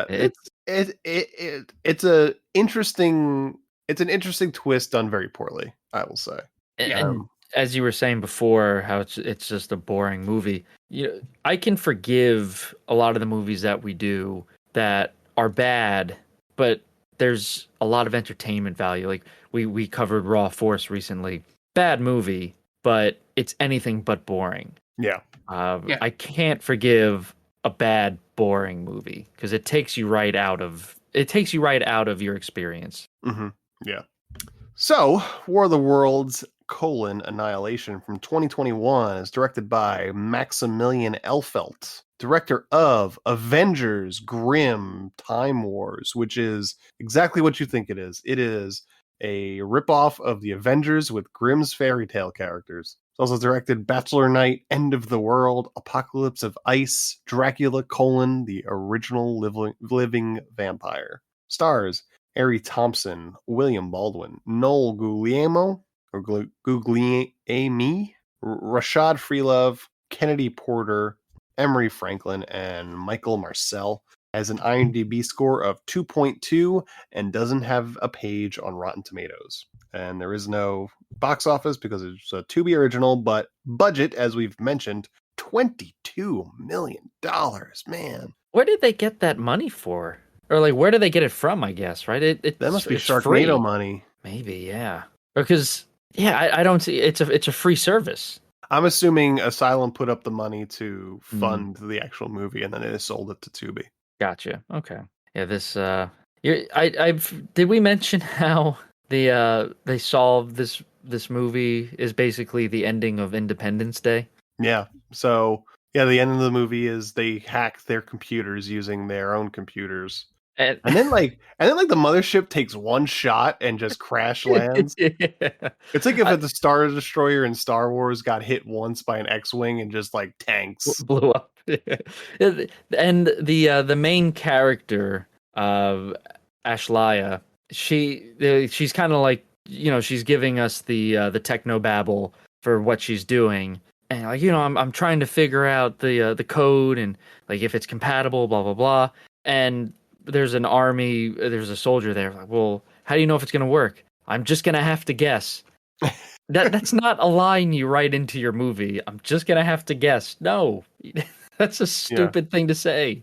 it's an interesting twist done very poorly, I will say. And as you were saying before, how it's just a boring movie. I can forgive a lot of the movies that we do that are bad, but there's a lot of entertainment value. Like we covered Raw Force recently. Bad movie, but it's anything but boring. Yeah. I can't forgive a bad, boring movie because it takes you right out of your experience. Mm-hmm. Yeah. So, War of the Worlds: Annihilation from 2021 is directed by Maximilian Elfelt, director of Avengers: Grimm Time Wars, which is exactly what you think it is. It is a ripoff of the Avengers with Grimm's fairy tale characters. It's also directed Bachelor Night, End of the World, Apocalypse of Ice, Dracula: the original living vampire. Stars Ari Thompson, William Baldwin, Noel Guglielmo, or Guglielmi, Rashad Freelove, Kennedy Porter, Emery Franklin, and Michael Marcel. Has an IMDb score of 2.2 and doesn't have a page on Rotten Tomatoes. And there is no box office because it's a Tubi original, but budget, as we've mentioned, $22 million, man. Where did they get that money for? Or like, where did they get it from, I guess, right? That must be it's Sharknado free. money. Maybe, yeah. Because, I don't see, it's a free service. I'm assuming Asylum put up the money to fund the actual movie, and then it sold it to Tubi. Gotcha. Okay. Yeah, this did we mention how they solve this movie is basically the ending of Independence Day. Yeah. So yeah, the end of the movie is they hack their computers using their own computers. And And then the mothership takes one shot and just crash lands. yeah. It's like if the Star Destroyer in Star Wars got hit once by an X-wing and just like tanks. Blew up. And the main character of Ashlaya, she's kind of like, she's giving us the techno babble for what she's doing, and like, I'm trying to figure out the code and like if it's compatible, blah blah blah. And there's a soldier there. Like, well, how do you know if it's gonna work? I'm just gonna have to guess. That's not a line you write into your movie. I'm just gonna have to guess. No, that's a stupid thing to say.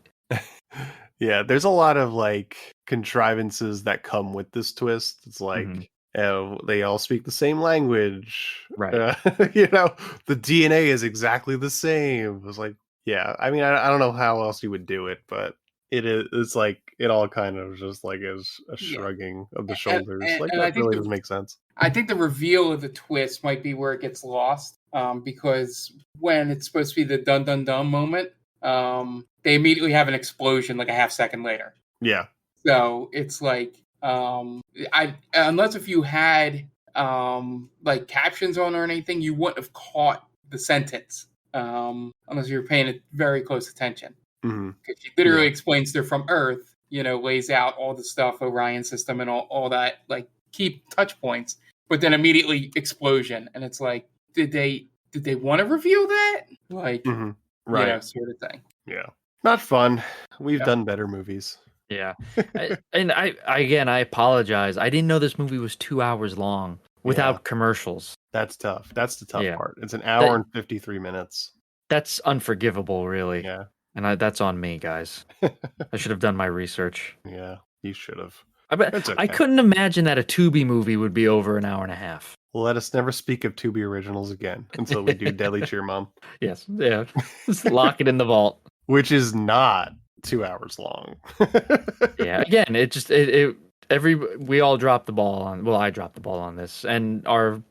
Yeah, there's a lot of like contrivances that come with this twist. It's like they all speak the same language, right? The DNA is exactly the same. It was like, yeah, I mean, I don't know how else you would do it, but it's like it all kind of just like is a shrugging of the shoulders. And that really doesn't make sense. I think the reveal of the twist might be where it gets lost, because when it's supposed to be the dun dun dun moment, they immediately have an explosion like a half second later. Yeah. So it's like, unless if you had like captions on or anything, you wouldn't have caught the sentence, unless you were paying very close attention. Because she literally explains they're from Earth, lays out all the stuff, Orion system and all that, like key touch points, but then immediately explosion. And it's like, did they want to reveal that? Like, right. Sort of thing. Yeah. Not fun. We've done better movies. Yeah. And I apologize. I didn't know this movie was 2 hours long without commercials. That's tough. That's the tough part. It's an hour and 53 minutes. That's unforgivable, really. Yeah. And that's on me, guys. I should have done my research. Yeah, you should have. I couldn't imagine that a Tubi movie would be over an hour and a half. Let us never speak of Tubi originals again until we do Deadly Cheer Mom. Yes, yeah. Just lock it in the vault. Which is not 2 hours long. Yeah, again, we all dropped the ball on. Well, I dropped the ball on this, and our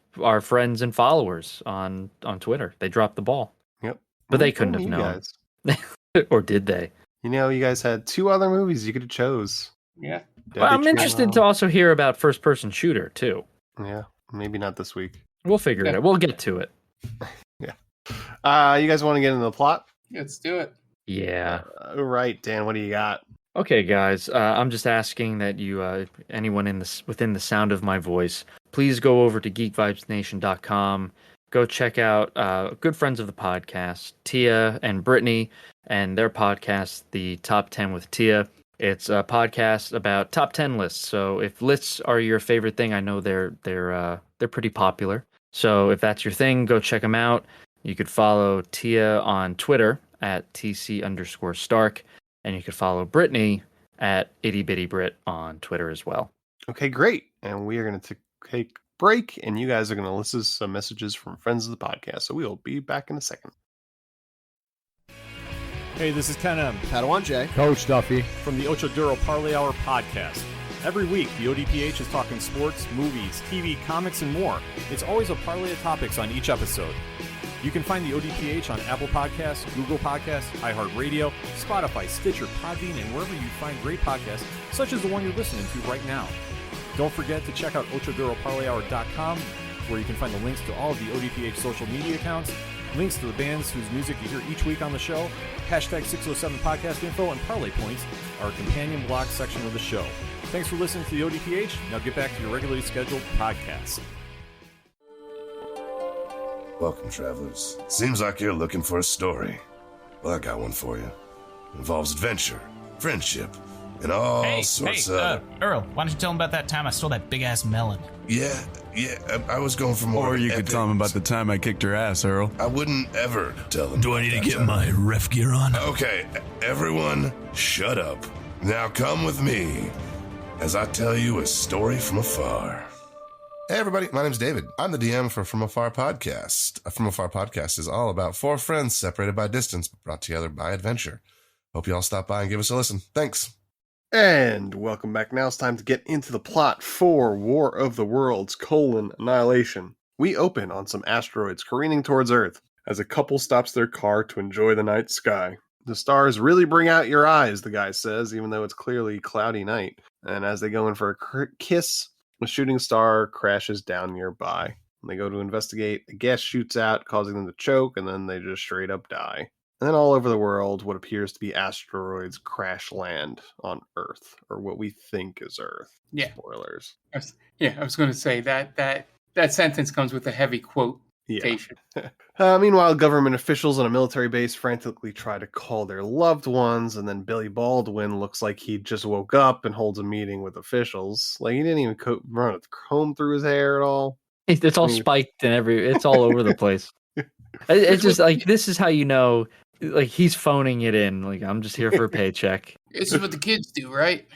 friends and followers on Twitter, they dropped the ball. Yep, but they couldn't have known. Or did they? You guys had two other movies you could have chose. Yeah. Well, I'm interested to also hear about first person shooter too. Yeah, maybe not this week. We'll figure it out. We'll get to it. Yeah. You guys want to get into the plot? Let's do it. Yeah. All right, Dan, what do you got? Okay, guys. I'm just asking that you, anyone within the sound of my voice, please go over to geekvibesnation.com. Go check out good friends of the podcast, Tia and Brittany, and their podcast, The Top 10 with Tia. It's a podcast about top 10 lists. So if lists are your favorite thing, I know they're pretty popular. So if that's your thing, go check them out. You could follow Tia on Twitter at TC_Stark, and you could follow Brittany at IttyBittyBrit on Twitter as well. Okay, great. And we are going to take break, and you guys are going to listen to some messages from friends of the podcast. So we will be back in a second. Hey, this is Ken M. Padawan J. Coach Duffy. From the Ocho Duro Parlay Hour podcast. Every week, the ODPH is talking sports, movies, TV, comics, and more. It's always a parlay of topics on each episode. You can find the ODPH on Apple Podcasts, Google Podcasts, iHeartRadio, Spotify, Stitcher, Podbean, and wherever you find great podcasts, such as the one you're listening to right now. Don't forget to check out OchoDuroParlayHour.com, where you can find the links to all of the ODPH social media accounts, links to the bands whose music you hear each week on the show, hashtag 607 podcast info, and parlay points, our companion blog section of the show. Thanks for listening to the ODPH. Now get back to your regularly scheduled podcast. Welcome, travelers. Seems like you're looking for a story. Well, I got one for you. It involves adventure, friendship, and all sorts of... Earl, why don't you tell him about that time I stole that big-ass melon? Yeah, I was going for more... Or you could tell him about the time I kicked your ass, Earl. I wouldn't ever tell him. Do I need to get my ref gear on? Okay, everyone, shut up. Now come with me as I tell you a story from afar. Hey everybody, my name's David. I'm the DM for From Afar Podcast. From Afar Podcast is all about four friends separated by distance, but brought together by adventure. Hope you all stop by and give us a listen. Thanks. And welcome back. Now it's time to get into the plot for War of the Worlds: Annihilation. We open on some asteroids careening towards Earth as a couple stops their car to enjoy the night sky. The stars really bring out your eyes, the guy says, even though it's clearly cloudy night. And as they go in for a kiss, a shooting star crashes down nearby. When they go to investigate, a gas shoots out, causing them to choke, and then they just straight up die. And then all over the world, what appears to be asteroids crash land on Earth, or what we think is Earth. Yeah. Spoilers. I was going to say that sentence comes with a heavy quotation. Yeah. Meanwhile, government officials on a military base frantically try to call their loved ones, and then Billy Baldwin looks like he just woke up and holds a meeting with officials. Like, he didn't even run a comb through his hair at all. It's all spiked and it's all over the place. It's just like, this is how you know, like, he's phoning it in. Like, I'm just here for a paycheck. This is what the kids do, right?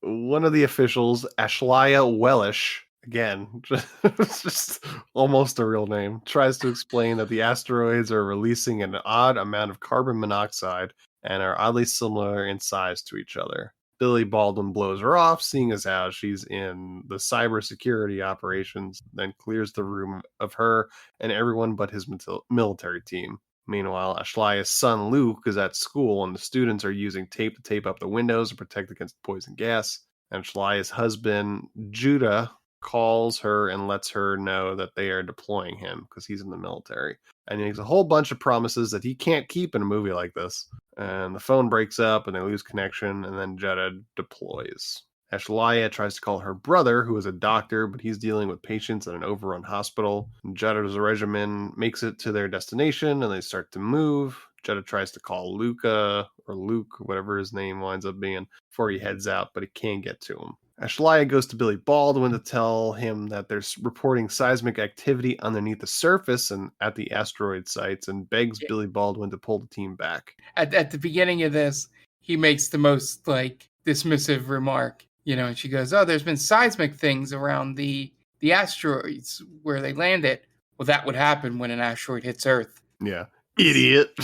One of the officials, Ashlaya Wellish, again, just almost a real name, tries to explain that the asteroids are releasing an odd amount of carbon monoxide and are oddly similar in size to each other. Billy Baldwin blows her off, seeing as how she's in the cybersecurity operations, then clears the room of her and everyone but his military team. Meanwhile, Ashlaya's son Luke is at school, and the students are using tape to tape up the windows to protect against poison gas. And Ashlaya's husband, Judah, calls her and lets her know that they are deploying him because he's in the military. And he makes a whole bunch of promises that he can't keep in a movie like this. And the phone breaks up and they lose connection, and then Judah deploys. Ashlaya tries to call her brother, who is a doctor, but he's dealing with patients at an overrun hospital. Juddah's regiment makes it to their destination, and they start to move. Judah tries to call Luca, or Luke, whatever his name winds up being, before he heads out, but he can't get to him. Ashlaya goes to Billy Baldwin to tell him that they're reporting seismic activity underneath the surface and at the asteroid sites, and begs Billy Baldwin to pull the team back. At the beginning of this, he makes the most, like, dismissive remark. You know, and she goes, "Oh, there's been seismic things around the asteroids where they landed." Well, that would happen when an asteroid hits Earth. Yeah. Idiot.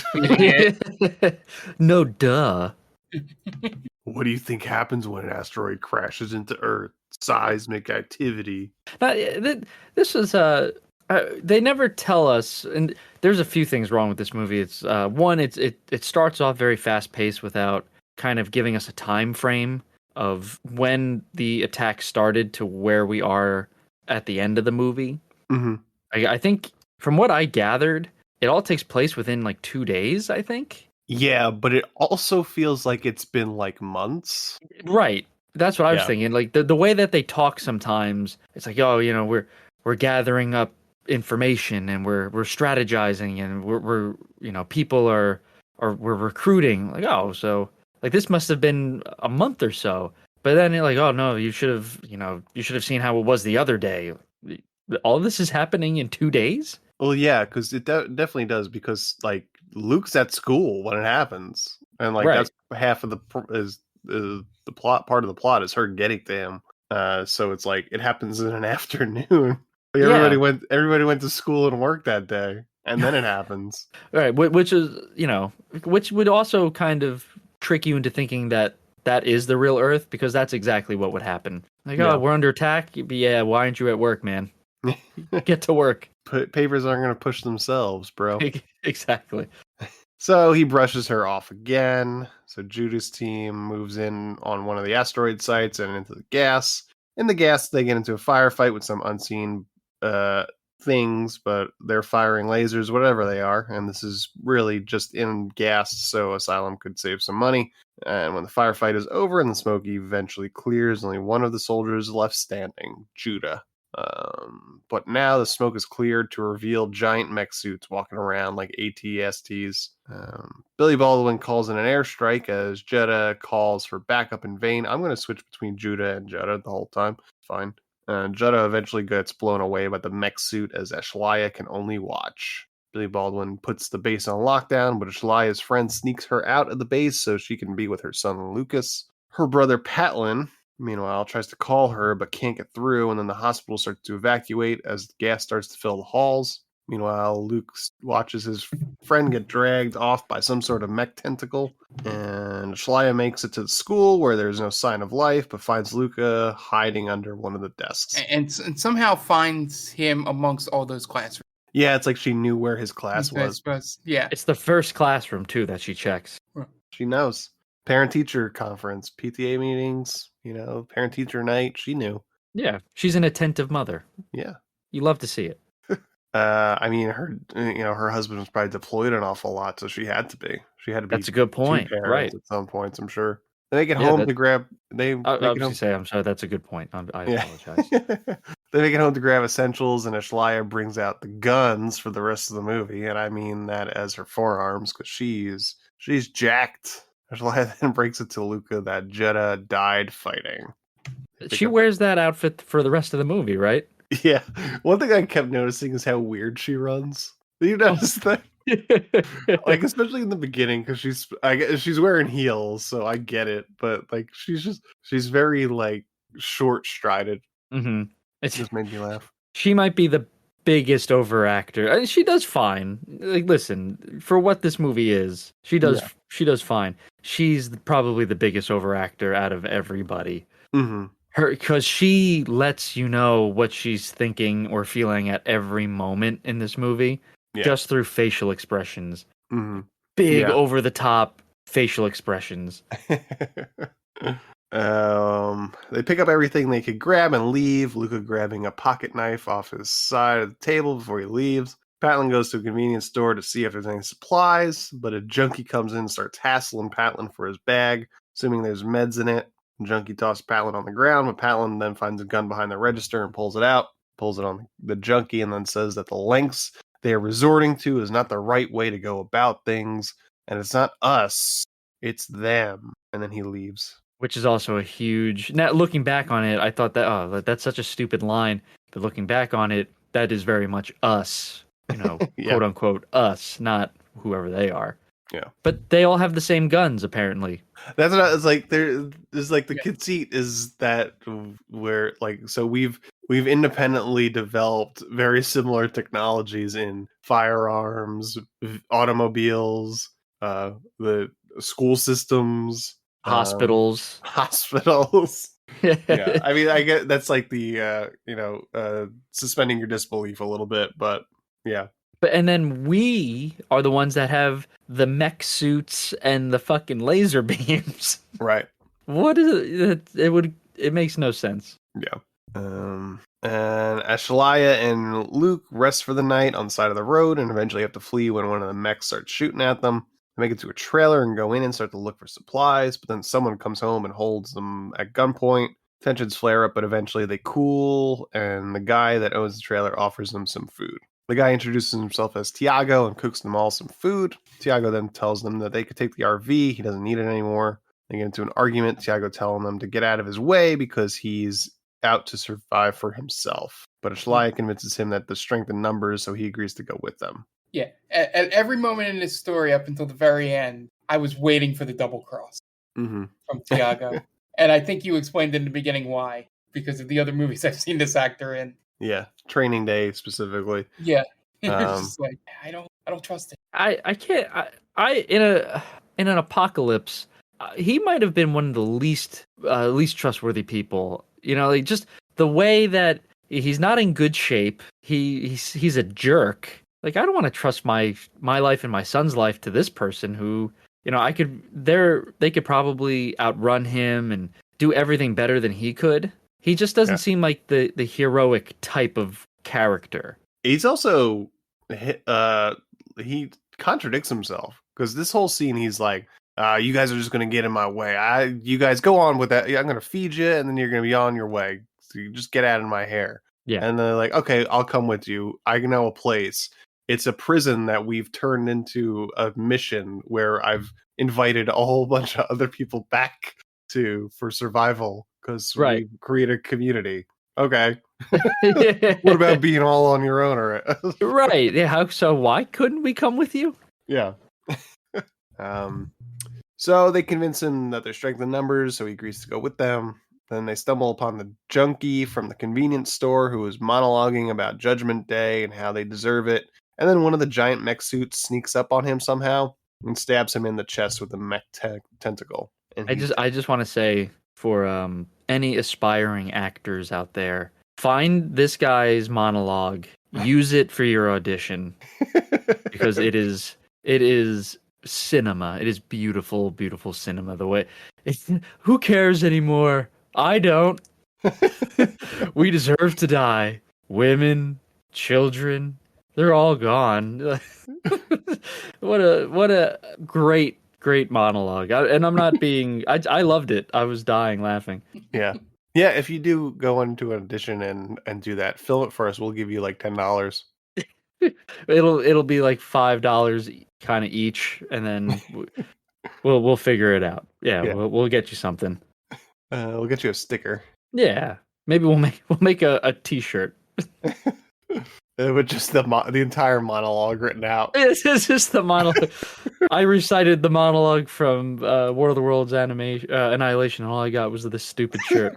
No, duh. What do you think happens when an asteroid crashes into Earth? Seismic activity. This is they never tell us, and there's a few things wrong with this movie. It's one, it starts off very fast paced without kind of giving us a time frame of when the attack started to where we are at the end of the movie. Mm-hmm. I think from what I gathered, it all takes place within like 2 days, I think. Yeah, but it also feels like it's been like months. Right. That's what I was thinking. Like the way that they talk sometimes, it's like, oh, you know, we're gathering up information and we're strategizing and we're you know, people are we're recruiting. Like, oh, so like this must have been a month or so. But then you're like, oh no, you should have seen how it was the other day. All this is happening in 2 days? Well, yeah, because it definitely does, because like Luke's at school when it happens, and like that's half of the plot. Part of the plot is her getting to him. So it's like it happens in an afternoon. Like everybody went to school and work that day, and then it happens. Right, which is, you know, which would also kind of trick you into thinking that is the real Earth, because that's exactly what would happen. Like, oh, we're under attack. Yeah, why aren't you at work, man? Get to work. Papers aren't going to push themselves, bro. Exactly. So he brushes her off again. So Judah's team moves in on one of the asteroid sites and into the gas. In the gas, they get into a firefight with some unseen things, but they're firing lasers, whatever they are. And this is really just in gas, so Asylum could save some money. And when the firefight is over and the smoke eventually clears, only one of the soldiers is left standing, Judah. But now the smoke is cleared to reveal giant mech suits walking around like AT-STs. Billy Baldwin calls in an airstrike as Judah calls for backup in vain. I'm going to switch between Judah and Judah the whole time. Fine. Judah eventually gets blown away by the mech suit as Ashlaya can only watch. Billy Baldwin puts the base on lockdown, but Ashlaya's friend sneaks her out of the base so she can be with her son Lucas. Her brother Patlin, meanwhile, tries to call her but can't get through, and then the hospital starts to evacuate as the gas starts to fill the halls. Meanwhile, Luke watches his friend get dragged off by some sort of mech tentacle, and Shalaya makes it to the school where there's no sign of life, but finds Luca hiding under one of the desks. And somehow finds him amongst all those classrooms. Yeah, it's like she knew where his class was. Yeah. It's the first classroom, too, that she checks. She knows. Parent-teacher conference, PTA meetings, parent-teacher night. She knew. Yeah, she's an attentive mother. Yeah. You love to see it. Her husband was probably deployed an awful lot, so she had to be. She had to be. That's a good point, right? At some points, I'm sure. They make it home to grab. I'm sorry. That's a good point. I apologize. They make it home to grab essentials, and Ashlaya brings out the guns for the rest of the movie, and I mean that as her forearms because she's jacked. Ashlaya then breaks it to Luca that Jeddah died fighting. She wears that outfit for the rest of the movie, right? Yeah. One thing I kept noticing is how weird she runs. You notice that? Like, especially in the beginning, because she's wearing heels, so I get it. But like, she's very like short strided. Mm-hmm. It just made me laugh. She might be the biggest overactor. I mean, she does fine. Like, listen, for what this movie is, she does fine. She's probably the biggest overactor out of everybody. Mm-hmm. Because she lets you know what she's thinking or feeling at every moment in this movie, just through facial expressions. Mm-hmm. Big, over the top facial expressions. They pick up everything they could grab and leave. Luca grabbing a pocket knife off his side of the table before he leaves. Patlin goes to a convenience store to see if there's any supplies, but a junkie comes in and starts hassling Patlin for his bag, assuming there's meds in it. Junkie tosses Patlin on the ground, but Patlin then finds a gun behind the register and pulls it out, pulls it on the junkie, and then says that the lengths they are resorting to is not the right way to go about things, and it's not us, it's them. And then he leaves. Which is also a huge... Now, looking back on it, I thought that's such a stupid line, but looking back on it, that is very much us, quote unquote us, not whoever they are. Yeah, but they all have the same guns apparently. That's what I was like. There's like the conceit is that where like so we've independently developed very similar technologies in firearms, automobiles, the school systems, hospitals. Yeah, I mean, I get that's like the suspending your disbelief a little bit, but yeah. And then we are the ones that have the mech suits and the fucking laser beams. Right. What is it? It makes no sense. Yeah. And Ashlaya and Luke rest for the night on the side of the road and eventually have to flee when one of the mechs starts shooting at them. They make it to a trailer and go in and start to look for supplies, but then someone comes home and holds them at gunpoint. Tensions flare up, but eventually they cool, and the guy that owns the trailer offers them some food. The guy introduces himself as Tiago and cooks them all some food. Tiago then tells them that they could take the RV. He doesn't need it anymore. They get into an argument, Tiago telling them to get out of his way because he's out to survive for himself. But Ashlaya convinces him that the strength in numbers, so he agrees to go with them. Yeah, at every moment in this story up until the very end, I was waiting for the double cross from Tiago. And I think you explained in the beginning why, because of the other movies I've seen this actor in. Yeah, Training Day specifically. Yeah, it's just like I don't trust him. I can't. In an apocalypse, he might have been one of the least trustworthy people. Like just the way that he's not in good shape. He's a jerk. Like I don't want to trust my life and my son's life to this person who they could probably outrun him and do everything better than he could. He just doesn't seem like the heroic type of character. He's also he contradicts himself because this whole scene he's like, you guys are just going to get in my way. You guys go on with that. I'm going to feed you and then you're going to be on your way. So you just get out of my hair. Yeah. And they're like, okay, I'll come with you. I know a place. It's a prison that we've turned into a mission where I've invited a whole bunch of other people back to for survival because we create a community. Okay. What about being all on your own? Right. Yeah. So why couldn't we come with you? Yeah. So they convince him that they're strength in numbers, so he agrees to go with them. Then they stumble upon the junkie from the convenience store who is monologuing about Judgment Day and how they deserve it. And then one of the giant mech suits sneaks up on him somehow and stabs him in the chest with a mech tentacle. And I just want to say for any aspiring actors out there, find this guy's monologue, use it for your audition, because it is cinema. It is beautiful, beautiful cinema. The way, who cares anymore? I don't. We deserve to die. Women, children, they're all gone. What a great monologue. And I'm not being. I loved it. I was dying laughing. Yeah. Yeah, if you do go into an audition and do that, film it for us. We'll give you like $10. It'll be like $5 kind of each, and then we'll figure it out. Yeah. We'll get you something. We'll get you a sticker. Yeah, maybe we'll make a T-shirt with just the entire monologue written out. It's just the monologue. I recited the monologue from War of the Worlds Annihilation, and all I got was this stupid shirt.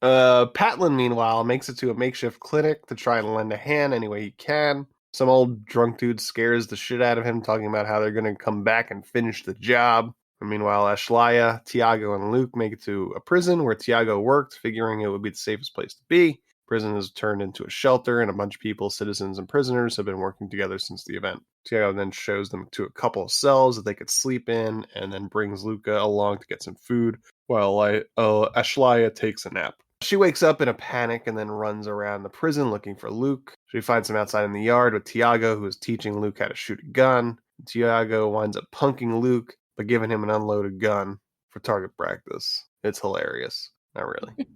Patlin, meanwhile, makes it to a makeshift clinic to try and lend a hand any way he can. Some old drunk dude scares the shit out of him, talking about how they're going to come back and finish the job. And meanwhile, Ashlaya, Tiago, and Luke make it to a prison where Tiago worked, figuring it would be the safest place to be. Prison is turned into a shelter, and a bunch of people, citizens and prisoners, have been working together since the event. Tiago then shows them to a couple of cells that they could sleep in, and then brings Luca along to get some food, while Ashlaya takes a nap. She wakes up in a panic and then runs around the prison looking for Luke. She finds him outside in the yard with Tiago, who is teaching Luke how to shoot a gun. Tiago winds up punking Luke, but giving him an unloaded gun for target practice. It's hilarious. Not really.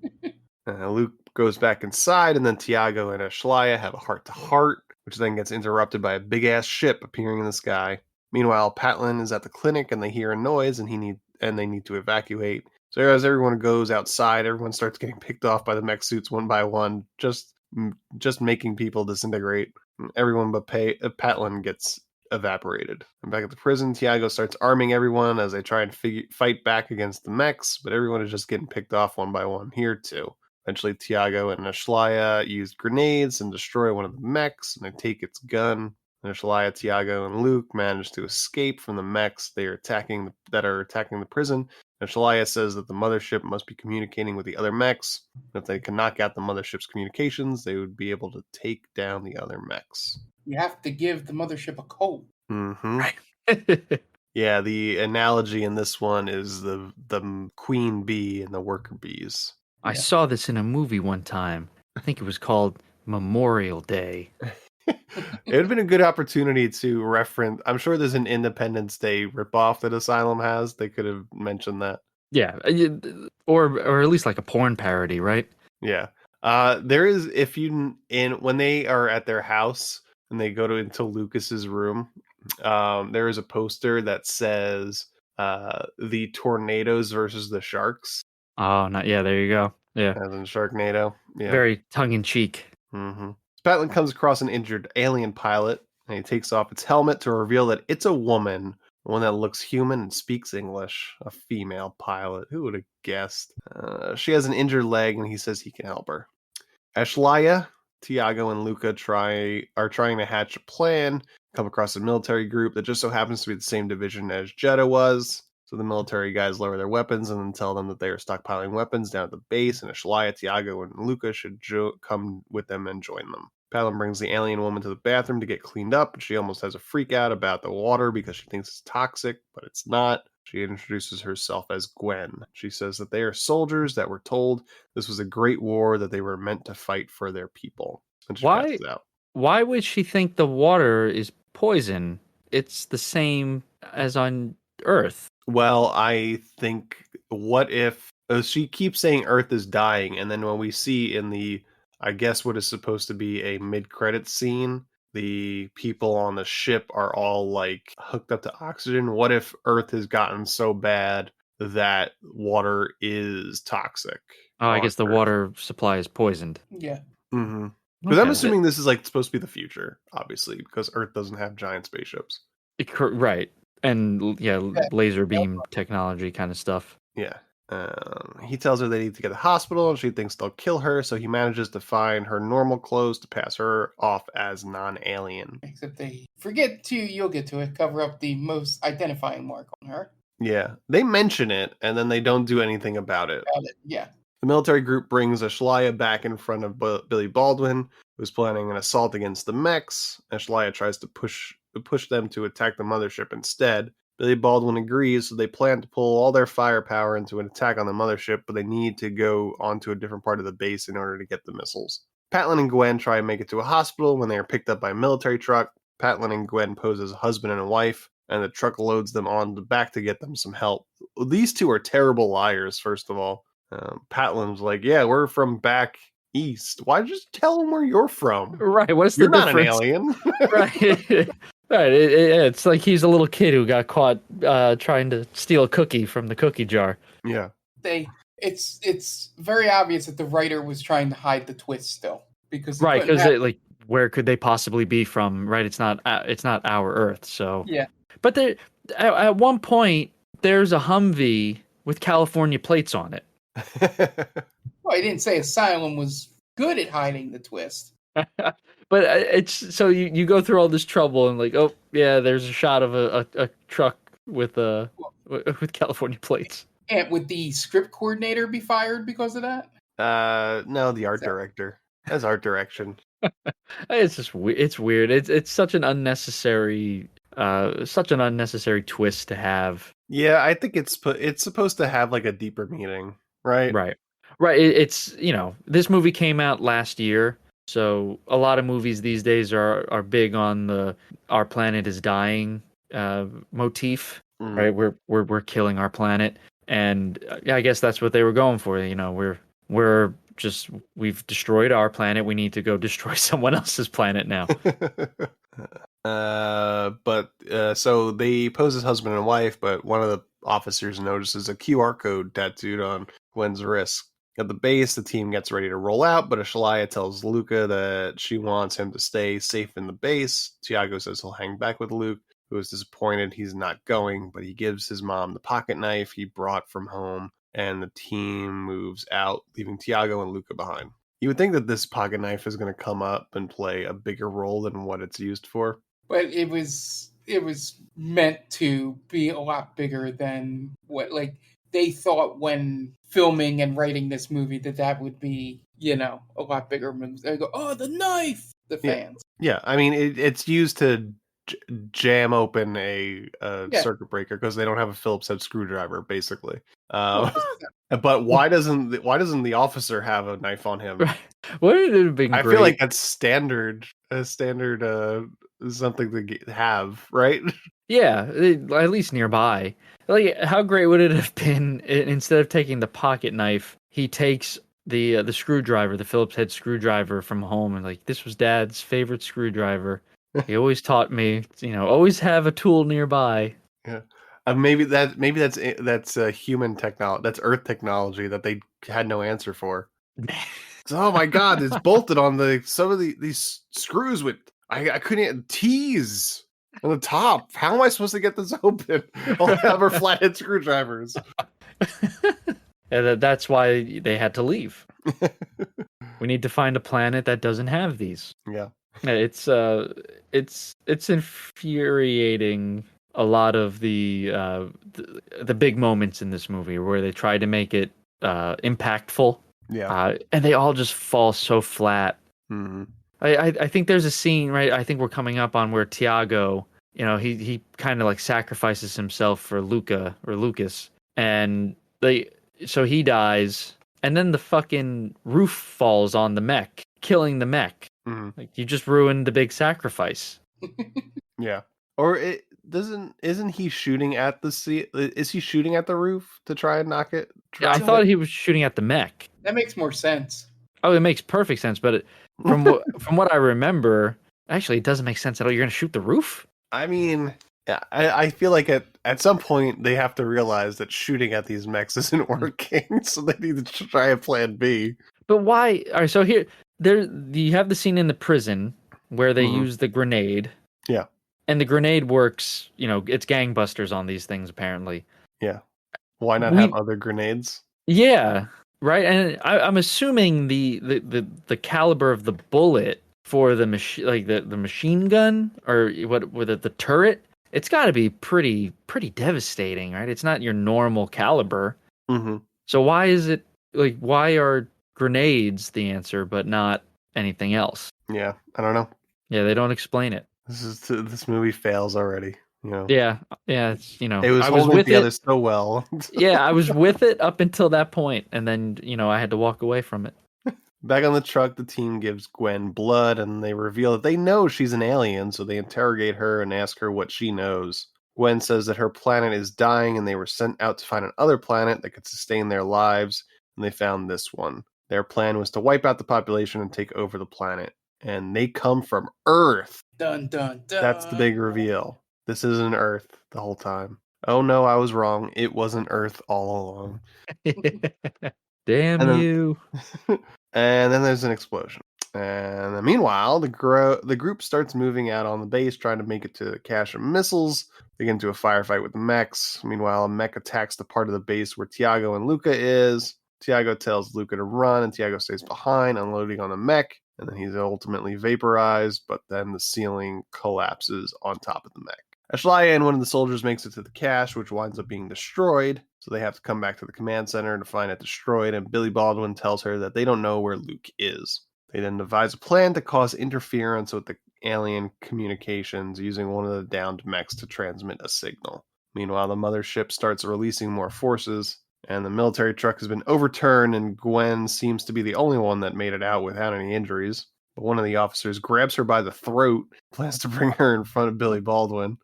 Luke goes back inside, and then Tiago and Ashlaya have a heart-to-heart, which then gets interrupted by a big-ass ship appearing in the sky. Meanwhile, Patlin is at the clinic, and they hear a noise, and they need to evacuate. So as everyone goes outside, everyone starts getting picked off by the mech suits one by one, just making people disintegrate. Everyone but Patlin gets evaporated. And back at the prison, Tiago starts arming everyone as they try and fight back against the mechs, but everyone is just getting picked off one by one here too. Eventually, Tiago and Ashlaya use grenades and destroy one of the mechs, and they take its gun. And Ashlaya, Tiago, and Luke manage to escape from the mechs that are attacking the prison. Ashlaya says that the mothership must be communicating with the other mechs. And if they can knock out the mothership's communications, they would be able to take down the other mechs. You have to give the mothership a code. Mm-hmm. Right. Yeah, the analogy in this one is the queen bee and the worker bees. I saw this in a movie one time. I think it was called Memorial Day. It would have been a good opportunity to reference. I'm sure there's an Independence Day ripoff that Asylum has. They could have mentioned that. Yeah, or at least like a porn parody, right? Yeah. There is, when they are at their house and they go into Lucas's room, there is a poster that says the tornadoes versus the sharks. Oh, there you go. Yeah. As in Sharknado. Yeah. Very tongue-in-cheek. Mm-hmm. Patlin comes across an injured alien pilot, and he takes off its helmet to reveal that it's a woman, one that looks human and speaks English, a female pilot. Who would have guessed? She has an injured leg, and he says he can help her. Ashlaya, Tiago, and Luca are trying to hatch a plan, come across a military group that just so happens to be the same division as Jeddah was. So the military guys lower their weapons and then tell them that they are stockpiling weapons down at the base, and Ashlaya, Tiago, and Luca should come with them and join them. Patlin brings the alien woman to the bathroom to get cleaned up, and she almost has a freak out about the water because she thinks it's toxic, but it's not. She introduces herself as Gwen. She says that they are soldiers that were told this was a great war that they were meant to fight for their people. And she passes out. Why would she think the water is poison? It's the same as on Earth. Well, I think, what if she keeps saying Earth is dying, and then when we see in the, I guess what is supposed to be a mid-credits scene, the people on the ship are all like hooked up to oxygen. What if Earth has gotten so bad that water is toxic? Oh, I guess the water supply is poisoned. Yeah. Mm-hmm. Because I'm assuming this is like supposed to be the future, obviously, because Earth doesn't have giant spaceships. Right. And laser beam technology kind of stuff. Yeah. He tells her they need to get to the hospital, and she thinks they'll kill her, so he manages to find her normal clothes to pass her off as non-alien. Except they forget to, you'll get to it, cover up the most identifying mark on her. Yeah. They mention it, and then they don't do anything about it. Yeah. The military group brings Ashlaya back in front of Billy Baldwin, who's planning an assault against the mechs. Ashlaya tries to push them to attack the mothership instead. Billy Baldwin agrees, so they plan to pull all their firepower into an attack on the mothership, but they need to go onto a different part of the base in order to get the missiles. Patlin and Gwen try and make it to a hospital when they are picked up by a military truck. Patlin and Gwen pose as a husband and a wife, and the truck loads them on the back to get them some help. These two are terrible liars, first of all. Patlin's like, yeah, we're from back east. Why just tell them where you're from? Right, what's You're the not difference? an alien. Right. Right. It's like he's a little kid who got caught trying to steal a cookie from the cookie jar. Yeah. It's very obvious that the writer was trying to hide the twist still. Because like where could they possibly be from? Right, it's not our Earth, so yeah. But at one point there's a Humvee with California plates on it. Well, I didn't say Asylum was good at hiding the twist. But it's so you go through all this trouble and like, oh yeah, there's a shot of a truck with California plates. And would the script coordinator be fired because of that? No, the art director. That's art direction. It's just it's weird. It's such an unnecessary twist to have. Yeah, I think it's supposed to have like a deeper meaning, right? Right. It's this movie came out last year, so a lot of movies these days are big on the our planet is dying motif. Right, we're killing our planet, and I guess that's what they were going for. We've destroyed our planet. We need to go destroy someone else's planet now. So they pose as husband and wife, but one of the officers notices a QR code tattooed on Gwen's wrist. At the base, the team gets ready to roll out, but Ashlaya tells Luca that she wants him to stay safe in the base. Tiago says he'll hang back with Luke, who is disappointed he's not going, but he gives his mom the pocket knife he brought from home, and the team moves out, leaving Tiago and Luca behind. You would think that this pocket knife is going to come up and play a bigger role than what it's used for. But it was meant to be a lot bigger than what they thought when filming and writing this movie that would be, a lot bigger movies. They go, oh, the knife! The fans. Yeah, I mean, it's used to jam open a circuit breaker because they don't have a Phillips head screwdriver, basically. But why doesn't the officer have a knife on him? Wouldn't it have been great? I feel like that's standard something to have, right? Yeah, at least nearby. Like, how great would it have been instead of taking the pocket knife, he takes the screwdriver, the Phillips head screwdriver from home, and like, this was Dad's favorite screwdriver. He always taught me, always have a tool nearby. Yeah. Maybe that's human technology. That's Earth technology that they had no answer for. Oh my God! It's bolted on some of these screws with I couldn't tease on the top. How am I supposed to get this open? All I have are flathead screwdrivers. And that's why they had to leave. We need to find a planet that doesn't have these. Yeah. It's infuriating. A lot of the big moments in this movie where they try to make it impactful, and they all just fall so flat. Mm-hmm. I think there's a scene, right? I think we're coming up on where Tiago, he kind of like sacrifices himself for Luca or Lucas, and so he dies, and then the fucking roof falls on the mech, killing the mech. Mm-hmm. Like, you just ruined the big sacrifice. Yeah. Or isn't he shooting at the sea? Is he shooting at the roof to try and knock it? I thought he was shooting at the mech. That makes more sense. Oh, it makes perfect sense. But from what I remember, actually, it doesn't make sense at all. You're going to shoot the roof? I mean, yeah, I feel like at some point they have to realize that shooting at these mechs isn't working, so they need to try a plan B. But why? All right, so you have the scene in the prison where they use the grenade. Yeah. And the grenade works, it's gangbusters on these things, apparently. Yeah. Why not have other grenades? Yeah, right. And I'm assuming the caliber of the bullet for the machine, like the machine gun, or what with the turret, it's got to be pretty devastating, right? It's not your normal caliber. Mm-hmm. So why is it like why are grenades the answer, but not anything else? Yeah, I don't know. Yeah, they don't explain it. This movie fails already. You know. Yeah, it's it was I was holding with together it so well. Yeah, I was with it up until that point, and then I had to walk away from it. Back on the truck, the team gives Gwen blood, and they reveal that they know she's an alien, so they interrogate her and ask her what she knows. Gwen says that her planet is dying, and they were sent out to find another planet that could sustain their lives, and they found this one. Their plan was to wipe out the population and take over the planet, and they come from Earth. Dun dun dun. That's the big reveal. This isn't Earth the whole time. Oh no, I was wrong. It wasn't Earth all along. Damn and then, you. And then there's an explosion. And then meanwhile, the group starts moving out on the base, trying to make it to the cache of missiles. They get into a firefight with the mechs. Meanwhile, a mech attacks the part of the base where Tiago and Luca is. Tiago tells Luca to run, and Tiago stays behind, unloading on the mech. And then he's ultimately vaporized, but then the ceiling collapses on top of the mech. Ashlaya and one of the soldiers makes it to the cache, which winds up being destroyed. So they have to come back to the command center to find it destroyed, and Billy Baldwin tells her that they don't know where Luke is. They then devise a plan to cause interference with the alien communications using one of the downed mechs to transmit a signal. Meanwhile, the mothership starts releasing more forces, and the military truck has been overturned, and Gwen seems to be the only one that made it out without any injuries. But one of the officers grabs her by the throat, plans to bring her in front of Billy Baldwin.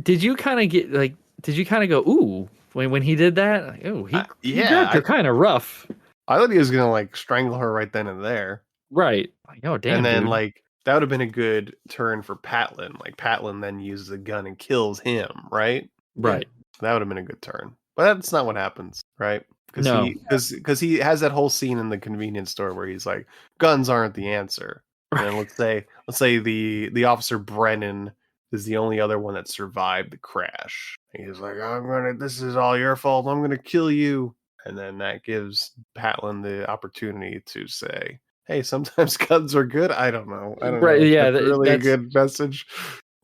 Did you kind of go, ooh, when he did that? Like, ooh, he grabbed her kind of rough. I thought he was going to strangle her right then and there. Right. Like, oh, damn, and then dude. That would have been a good turn for Patlin. Patlin then uses a gun and kills him, right? Right. Yeah, that would have been a good turn. But that's not what happens, right? Because he has that whole scene in the convenience store where he's like, guns aren't the answer. And then let's say the officer Brennan is the only other one that survived the crash. And he's like, this is all your fault. I'm gonna kill you. And then that gives Patlin the opportunity to say, hey, sometimes guns are good. I don't know. Right? Yeah, that's really a good message.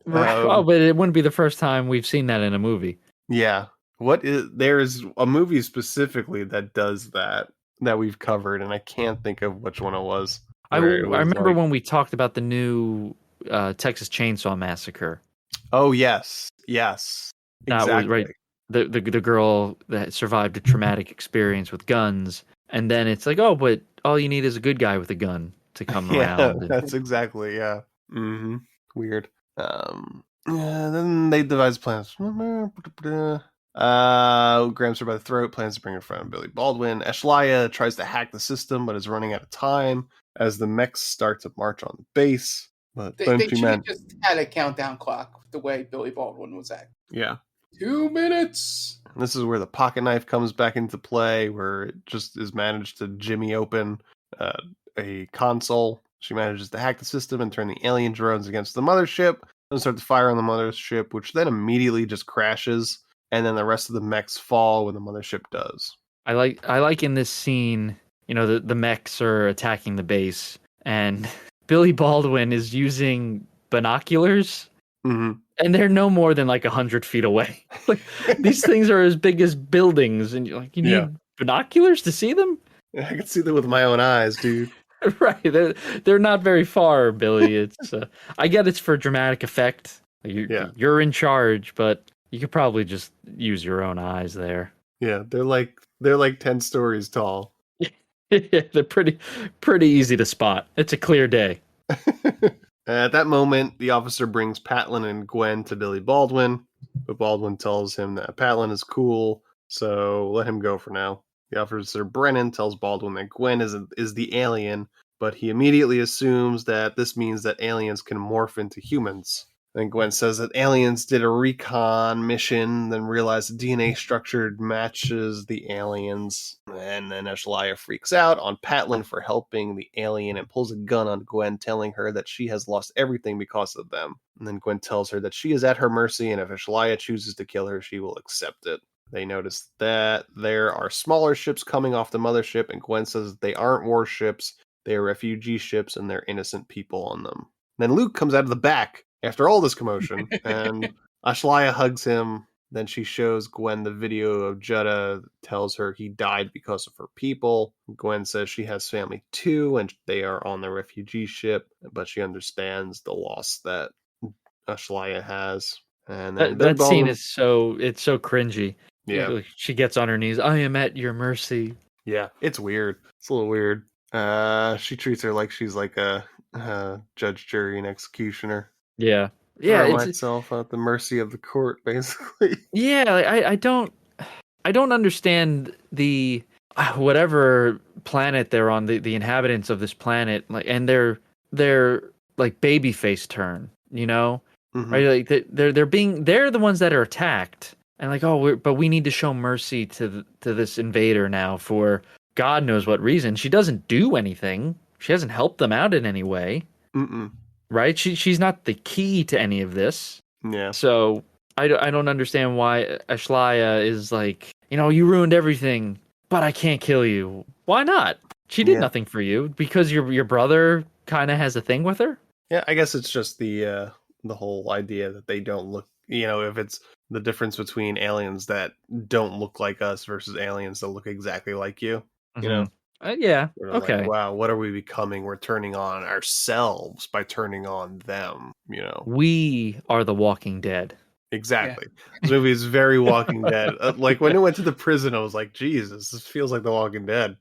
But it wouldn't be the first time we've seen that in a movie. Yeah. There's a movie specifically that does that we've covered, and I can't think of which one it was. I remember when we talked about the new Texas Chainsaw Massacre. Oh yes, exactly. That was right. The girl that survived a traumatic experience with guns, and then it's like, oh, but all you need is a good guy with a gun to come around. That's exactly weird. Then they devise plans. Grabs her by the throat, plans to bring her in front of Billy Baldwin. Ashlaya tries to hack the system, but is running out of time as the mechs start to march on the base. But they just had a countdown clock the way Billy Baldwin was acting. Yeah. 2 minutes. And this is where the pocket knife comes back into play, where it just is managed to jimmy open a console. She manages to hack the system and turn the alien drones against the mothership, and start to fire on the mothership, which then immediately just crashes, and then the rest of the mechs fall when the mothership does. I like in this scene, the mechs are attacking the base, and Billy Baldwin is using binoculars, and they're no more than 100 feet away. These things are as big as buildings, and you need binoculars to see them? I can see them with my own eyes, dude. Right, they're not very far, Billy. It's I get it's for dramatic effect. You're in charge, but you could probably just use your own eyes there. Yeah, they're like 10 stories tall. They're pretty easy to spot. It's a clear day. At that moment, the officer brings Patlin and Gwen to Billy Baldwin, but Baldwin tells him that Patlin is cool, so let him go for now. The officer Brennan tells Baldwin that Gwen is the alien, but he immediately assumes that this means that aliens can morph into humans. Then Gwen says that aliens did a recon mission, then realized the DNA structure matches the aliens. And then Ashlaya freaks out on Patlin for helping the alien and pulls a gun on Gwen, telling her that she has lost everything because of them. And then Gwen tells her that she is at her mercy, and if Ashlaya chooses to kill her, she will accept it. They notice that there are smaller ships coming off the mothership, and Gwen says they aren't warships, they are refugee ships, and they're innocent people on them. Then Luke comes out of the back after all this commotion, and Ashlaya hugs him. Then she shows Gwen the video of Jutta, tells her he died because of her people. Gwen says she has family too, and they are on the refugee ship, but she understands the loss that Ashlaya has. And then That scene is so cringy. Yeah. Like, she gets on her knees. I am at your mercy. Yeah, it's weird. It's a little weird. She treats her like she's like a judge, jury, and executioner. Yeah. Yeah. Throw myself at the mercy of the court, basically. Yeah. Like, I don't understand the whatever planet they're on, the inhabitants of this planet, like, and their like baby face turn, you know? Right? Like they're the ones that are attacked, and like, but we need to show mercy to this invader now for God knows what reason. She doesn't do anything. She hasn't helped them out in any way. Right? She's not the key to any of this. Yeah. So I don't understand why Ashlaya is like, you ruined everything, but I can't kill you. Why not? She did nothing for you because your brother kind of has a thing with her. Yeah, I guess it's just the whole idea that they don't look, if it's the difference between aliens that don't look like us versus aliens that look exactly like you, yeah. We're Okay. like, wow, what are we becoming? We're turning on ourselves by turning on them, We are the Walking Dead. Exactly. Yeah. This movie is very Walking Dead. Like when it went to the prison, I was like, Jesus, this feels like The Walking Dead.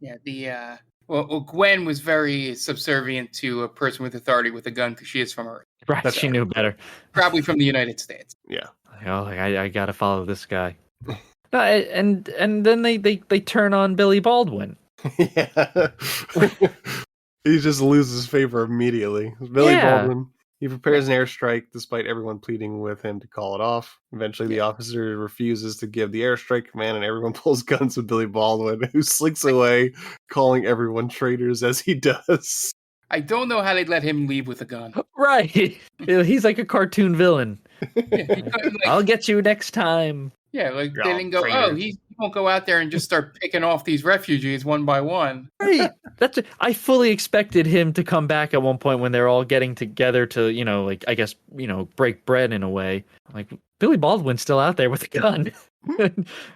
Yeah, Well, Gwen was very subservient to a person with authority with a gun because she is from Earth. Right, she knew better. Probably from the United States. Yeah. I gotta follow this guy. No, and then they turn on Billy Baldwin. Yeah. He just loses favor immediately. Billy Baldwin. He prepares an airstrike despite everyone pleading with him to call it off. Eventually, the officer refuses to give the airstrike command, and everyone pulls guns with Billy Baldwin, who slinks away, calling everyone traitors as he does. I don't know how they'd let him leave with a gun. Right. He's like a cartoon villain. I'll get you next time. Yeah, like they didn't go, he won't go out there and just start picking off these refugees one by one. Right. I fully expected him to come back at one point when they're all getting together to, I guess, break bread in a way. Like, Billy Baldwin's still out there with a gun.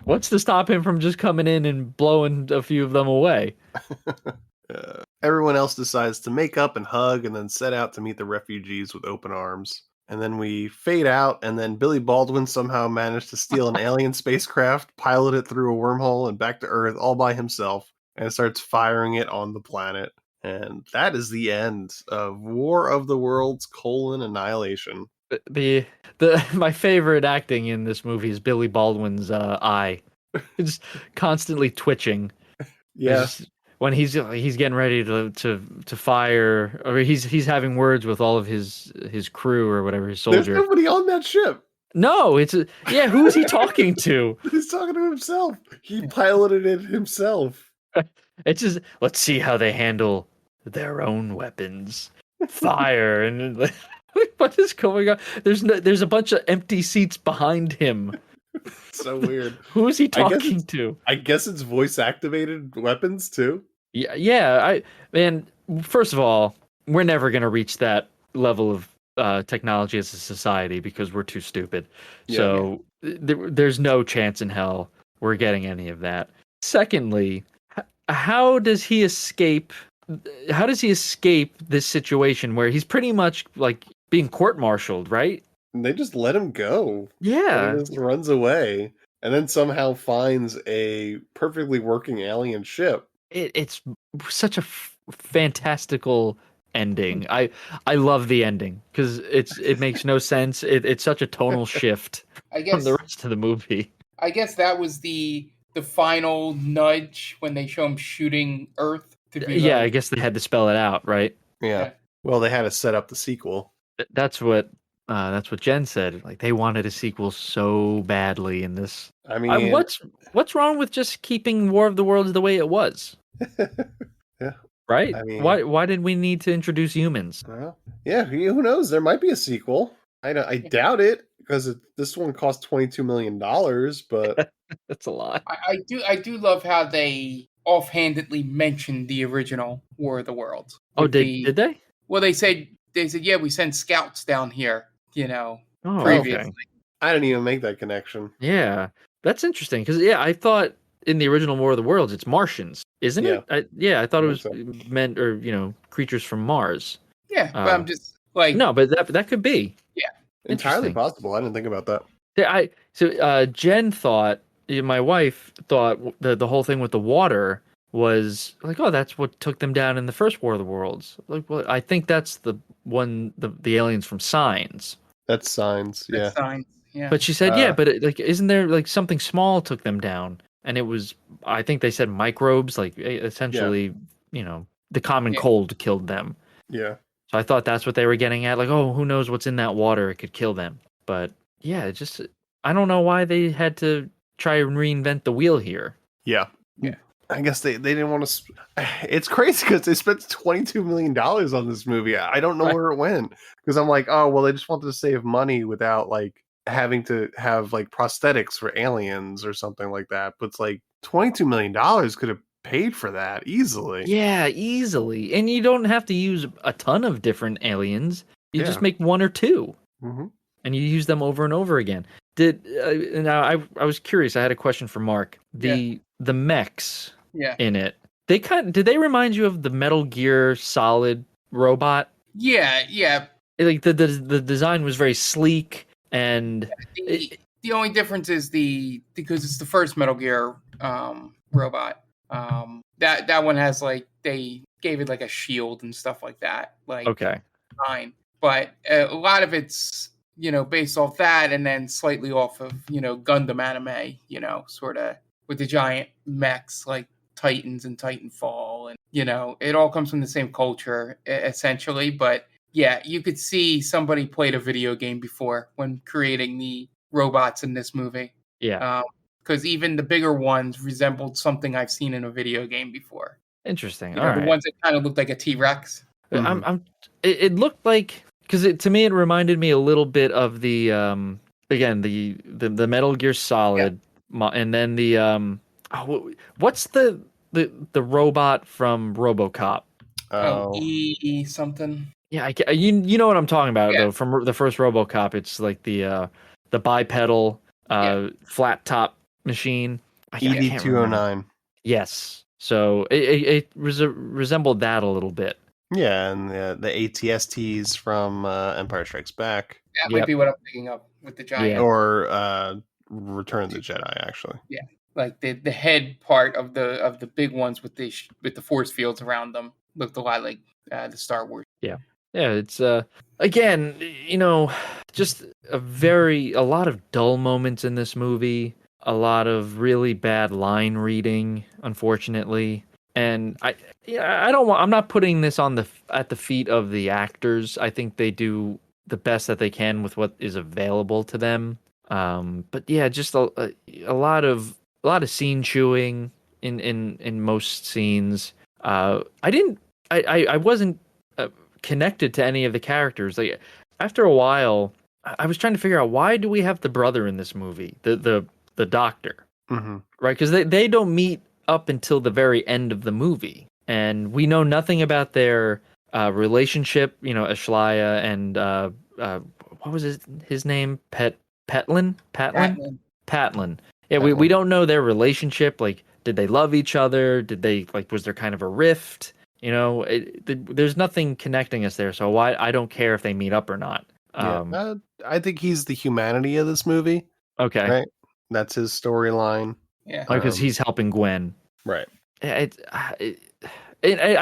What's to stop him from just coming in and blowing a few of them away? Everyone else decides to make up and hug and then set out to meet the refugees with open arms. And then we fade out, and then Billy Baldwin somehow managed to steal an alien spacecraft, pilot it through a wormhole and back to Earth all by himself, and starts firing it on the planet. And that is the end of War of the Worlds: Annihilation. My favorite acting in this movie is Billy Baldwin's eye. It's constantly twitching. Yeah. When he's getting ready to fire, or he's having words with all of his crew or whatever, his soldier. There's nobody on that ship. No, who is he talking to? He's talking to himself. He piloted it himself. It's just, let's see how they handle their own weapons. Fire and what is going on? There's a bunch of empty seats behind him. So weird. Who is he talking to? I guess it's voice activated weapons too. Yeah. First of all, we're never gonna reach that level of technology as a society because we're too stupid. Yeah, so there's no chance in hell we're getting any of that. Secondly, how does he escape? How does he escape this situation where he's pretty much like being court-martialed, right? And they just let him go. Yeah. And he just runs away and then somehow finds a perfectly working alien ship. It's such a fantastical ending. I love the ending because it makes no sense. It's such a tonal shift from the rest of the movie. I guess that was the final nudge when they show him shooting Earth. Yeah, I guess they had to spell it out, right? Yeah. Well, they had to set up the sequel. That's what Jen said. Like, they wanted a sequel so badly in this. I mean, what's wrong with just keeping War of the Worlds the way it was? Yeah. Right? I mean, why did we need to introduce humans? Yeah, who knows? There might be a sequel. I doubt it, because this one cost $22 million, but That's a lot. I do love how they offhandedly mentioned the original War of the Worlds. Oh, did they? Well, they said yeah, we sent scouts down here, Oh, previously. okay. I didn't even make that connection. Yeah, that's interesting because I thought in the original War of the Worlds it's Martians, isn't it? I thought it was meant or creatures from Mars. Yeah, but I'm just like no, but that could be. Yeah, entirely Interesting. possible. I didn't think about that. Yeah, Jen thought, my wife thought the whole thing with the water was like, oh, that's what took them down in the first War of the Worlds. Like, well, I think that's the one, the aliens from Signs. That's Signs, yeah. Signs, yeah. But she said, but isn't there like something small took them down? And it was, I think they said microbes, like essentially, the common cold killed them. Yeah. So I thought that's what they were getting at. Like, oh, who knows what's in that water? It could kill them. But yeah, I don't know why they had to try and reinvent the wheel here. Yeah. I guess they didn't want to. It's crazy because they spent $22 million on this movie. I don't know where it went because I'm like, oh, well, they just wanted to save money without like having to have like prosthetics for aliens or something like that. But it's like $22 million could have paid for that easily. Yeah, easily. And you don't have to use a ton of different aliens. You just make one or two. Mm-hmm. And you use them over and over again. Now I was curious. I had a question for Mark. The mechs in it. Did they remind you of the Metal Gear Solid robot? Yeah. Like the design was very sleek and the only difference is because it's the first Metal Gear robot. That one has like they gave it like a shield and stuff like that. Like fine, but a lot of it's based off that, and then slightly off of Gundam anime. Sort of with the giant mechs like Titans and Titanfall, and it all comes from the same culture essentially. But yeah, you could see somebody played a video game before when creating the robots in this movie. Yeah. Because even the bigger ones resembled something I've seen in a video game before. Interesting. The ones that kind of looked like a T-Rex. It looked like, because to me it reminded me a little bit of the again the Metal Gear Solid, and then the what's the robot from RoboCop? E something. Yeah, you know what I'm talking about though. From the first RoboCop, it's like the bipedal flat top machine. ED-209. Yes. So it resembled that a little bit. Yeah, and the ATSTs from Empire Strikes Back. That might be what I'm thinking of with the giant. Or Return of the Jedi, actually. Yeah, like the head part of the big ones with the force fields around them looked a lot like the Star Wars. Yeah, it's again, just a lot of dull moments in this movie, a lot of really bad line reading, unfortunately. And I'm not putting this at the feet of the actors. I think they do the best that they can with what is available to them. But yeah, just a lot of scene chewing in most scenes. I wasn't connected to any of the characters. Like after a while, I was trying to figure out, why do we have the brother in this movie, the doctor, mm-hmm. right? Because they don't meet up until the very end of the movie, and we know nothing about their relationship. Ashlaya and what was his name? Patlin. Yeah, we don't know their relationship. Like, did they love each other? Did they was there kind of a rift? There's nothing connecting us there. So I don't care if they meet up or not. I think he's the humanity of this movie. Okay, right. That's his storyline. Yeah, because he's helping Gwen. Right. I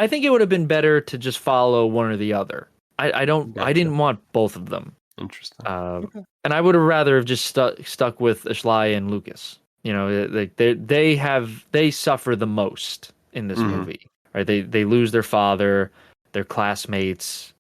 think it would have been better to just follow one or the other. I didn't want both of them. Interesting. And I would have rather have just stuck with Ashley and Lucas. They suffer the most in this movie. Right? They lose their father, their classmates.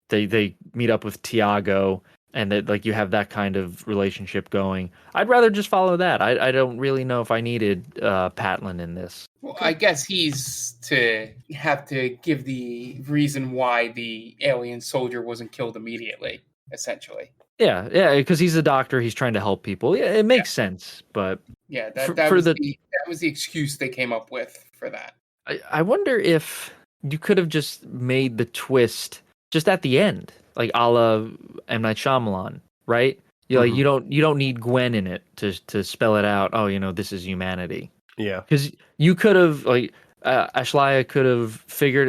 They meet up with Tiago, and that you have that kind of relationship going. I'd rather just follow that. I don't really know if I needed Patlin in this. Well, I guess he's to have to give the reason why the alien soldier wasn't killed immediately. essentially. Yeah, because he's a doctor. He's trying to help people. Yeah, it makes sense. But Yeah, for that was the that was the excuse they came up with for that. I wonder if you could have just made the twist just at the end, like a la M. Night Shyamalan, right? Like you don't need Gwen in it to spell it out. Oh, this is humanity. Yeah, because you could have Ashlaya could have figured,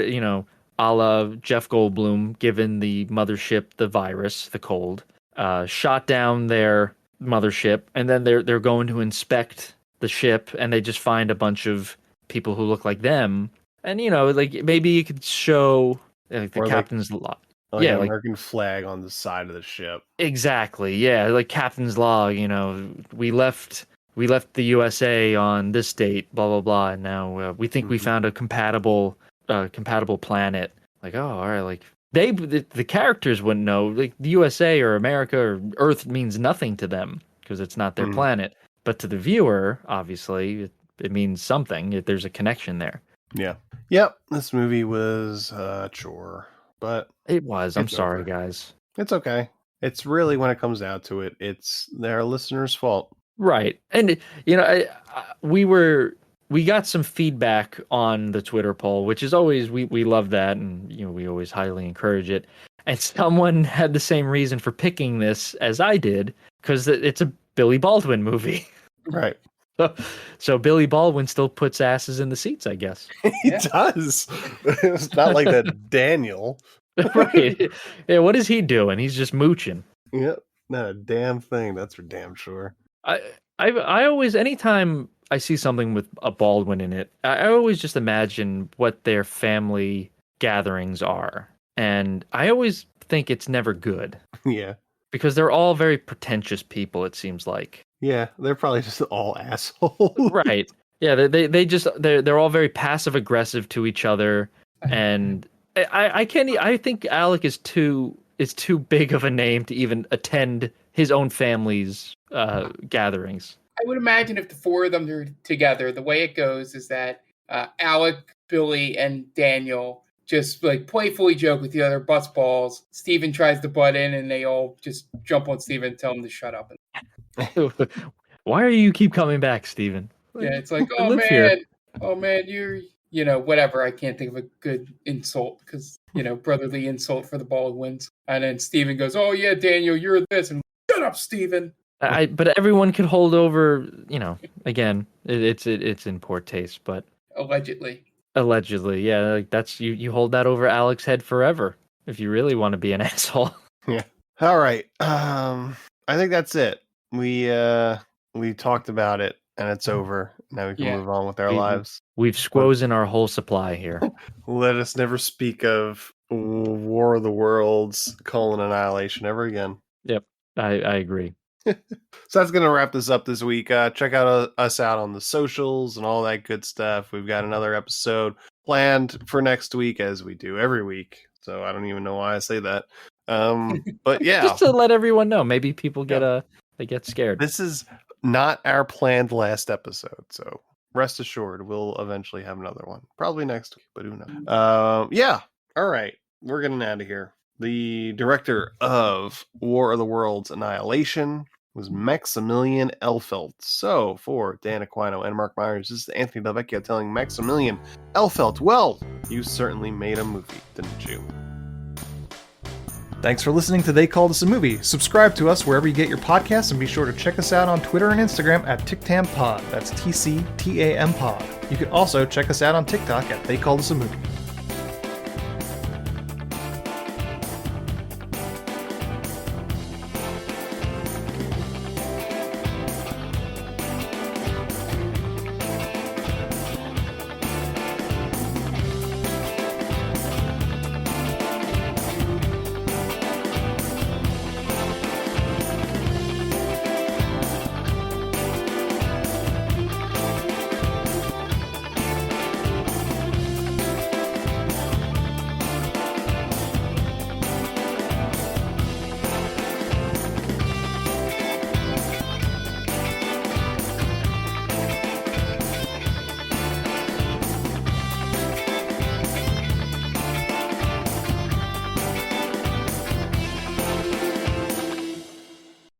a la Jeff Goldblum, given the mothership the virus, the cold, shot down their mothership, and then they're going to inspect the ship, and they just find a bunch of people who look like them, and maybe you could show the captain's log. Like an American flag on the side of the ship. Exactly. Yeah, like captain's log. We left the USA on this date, blah blah blah, and now we think we found a compatible planet. Like, oh, all right. Like the characters wouldn't know. Like the USA or America or Earth means nothing to them because it's not their planet. But to the viewer, obviously, it means something. There's a connection there. Yeah. Yep. This movie was a chore, but it was. I'm sorry, guys. It's okay. It's really, when it comes down to it, it's their listeners' fault. Right. And, we got some feedback on the Twitter poll, which is always, we love that. And, we always highly encourage it. And someone had the same reason for picking this as I did, because it's a Billy Baldwin movie. Right. So Billy Baldwin still puts asses in the seats, I guess. He does. It's not like that Daniel. Right. Yeah, what is he doing? He's just mooching. Yep. Not a damn thing. That's for damn sure. I always, anytime I see something with a Baldwin in it, I always just imagine what their family gatherings are. And I always think it's never good. Yeah. Because they're all very pretentious people, it seems like. Yeah, they're probably just all assholes. Right. Yeah, they're all very passive aggressive to each other, and I think Alec is too big of a name to even attend his own family's gatherings. I would imagine if the four of them are together, the way it goes is that Alec, Billy, and Daniel just like playfully joke with the other butts balls. Steven tries to butt in, and they all just jump on Steven and tell him to shut up. Why are you keep coming back, Steven? Yeah, it's like, oh man, you're, whatever. I can't think of a good insult because, brotherly insult for the Baldwins. And then Steven goes, oh yeah, Daniel, you're this, and shut up, Steven. But everyone could hold over, again, it's in poor taste, but allegedly, yeah, like that's you hold that over Alec's head forever if you really want to be an asshole. Yeah. All right. I think that's it. We talked about it and it's over. Now we can move on with our lives. We've squozen our whole supply here. Let us never speak of War of the Worlds: Annihilation ever again. Yep, I agree. So that's going to wrap this up this week. Check out us out on the socials and all that good stuff. We've got another episode planned for next week, as we do every week. So I don't even know why I say that. But yeah, just to let everyone know, maybe people they get scared. This is not our planned last episode, so rest assured we'll eventually have another one, probably next week, but who knows. Yeah, all right, we're getting out of here. The director of War of the Worlds: Annihilation was Maximilian Elfelt. So for Dan Aquino and Mark Myers, this is Anthony Delvecchio telling Maximilian Elfelt, well, you certainly made a movie, didn't you? Thanks for listening to They Called Us a Movie. Subscribe to us wherever you get your podcasts, and be sure to check us out on Twitter and Instagram at TicTamPod. That's TCTAM Pod. You can also check us out on TikTok at They Called Us a Movie.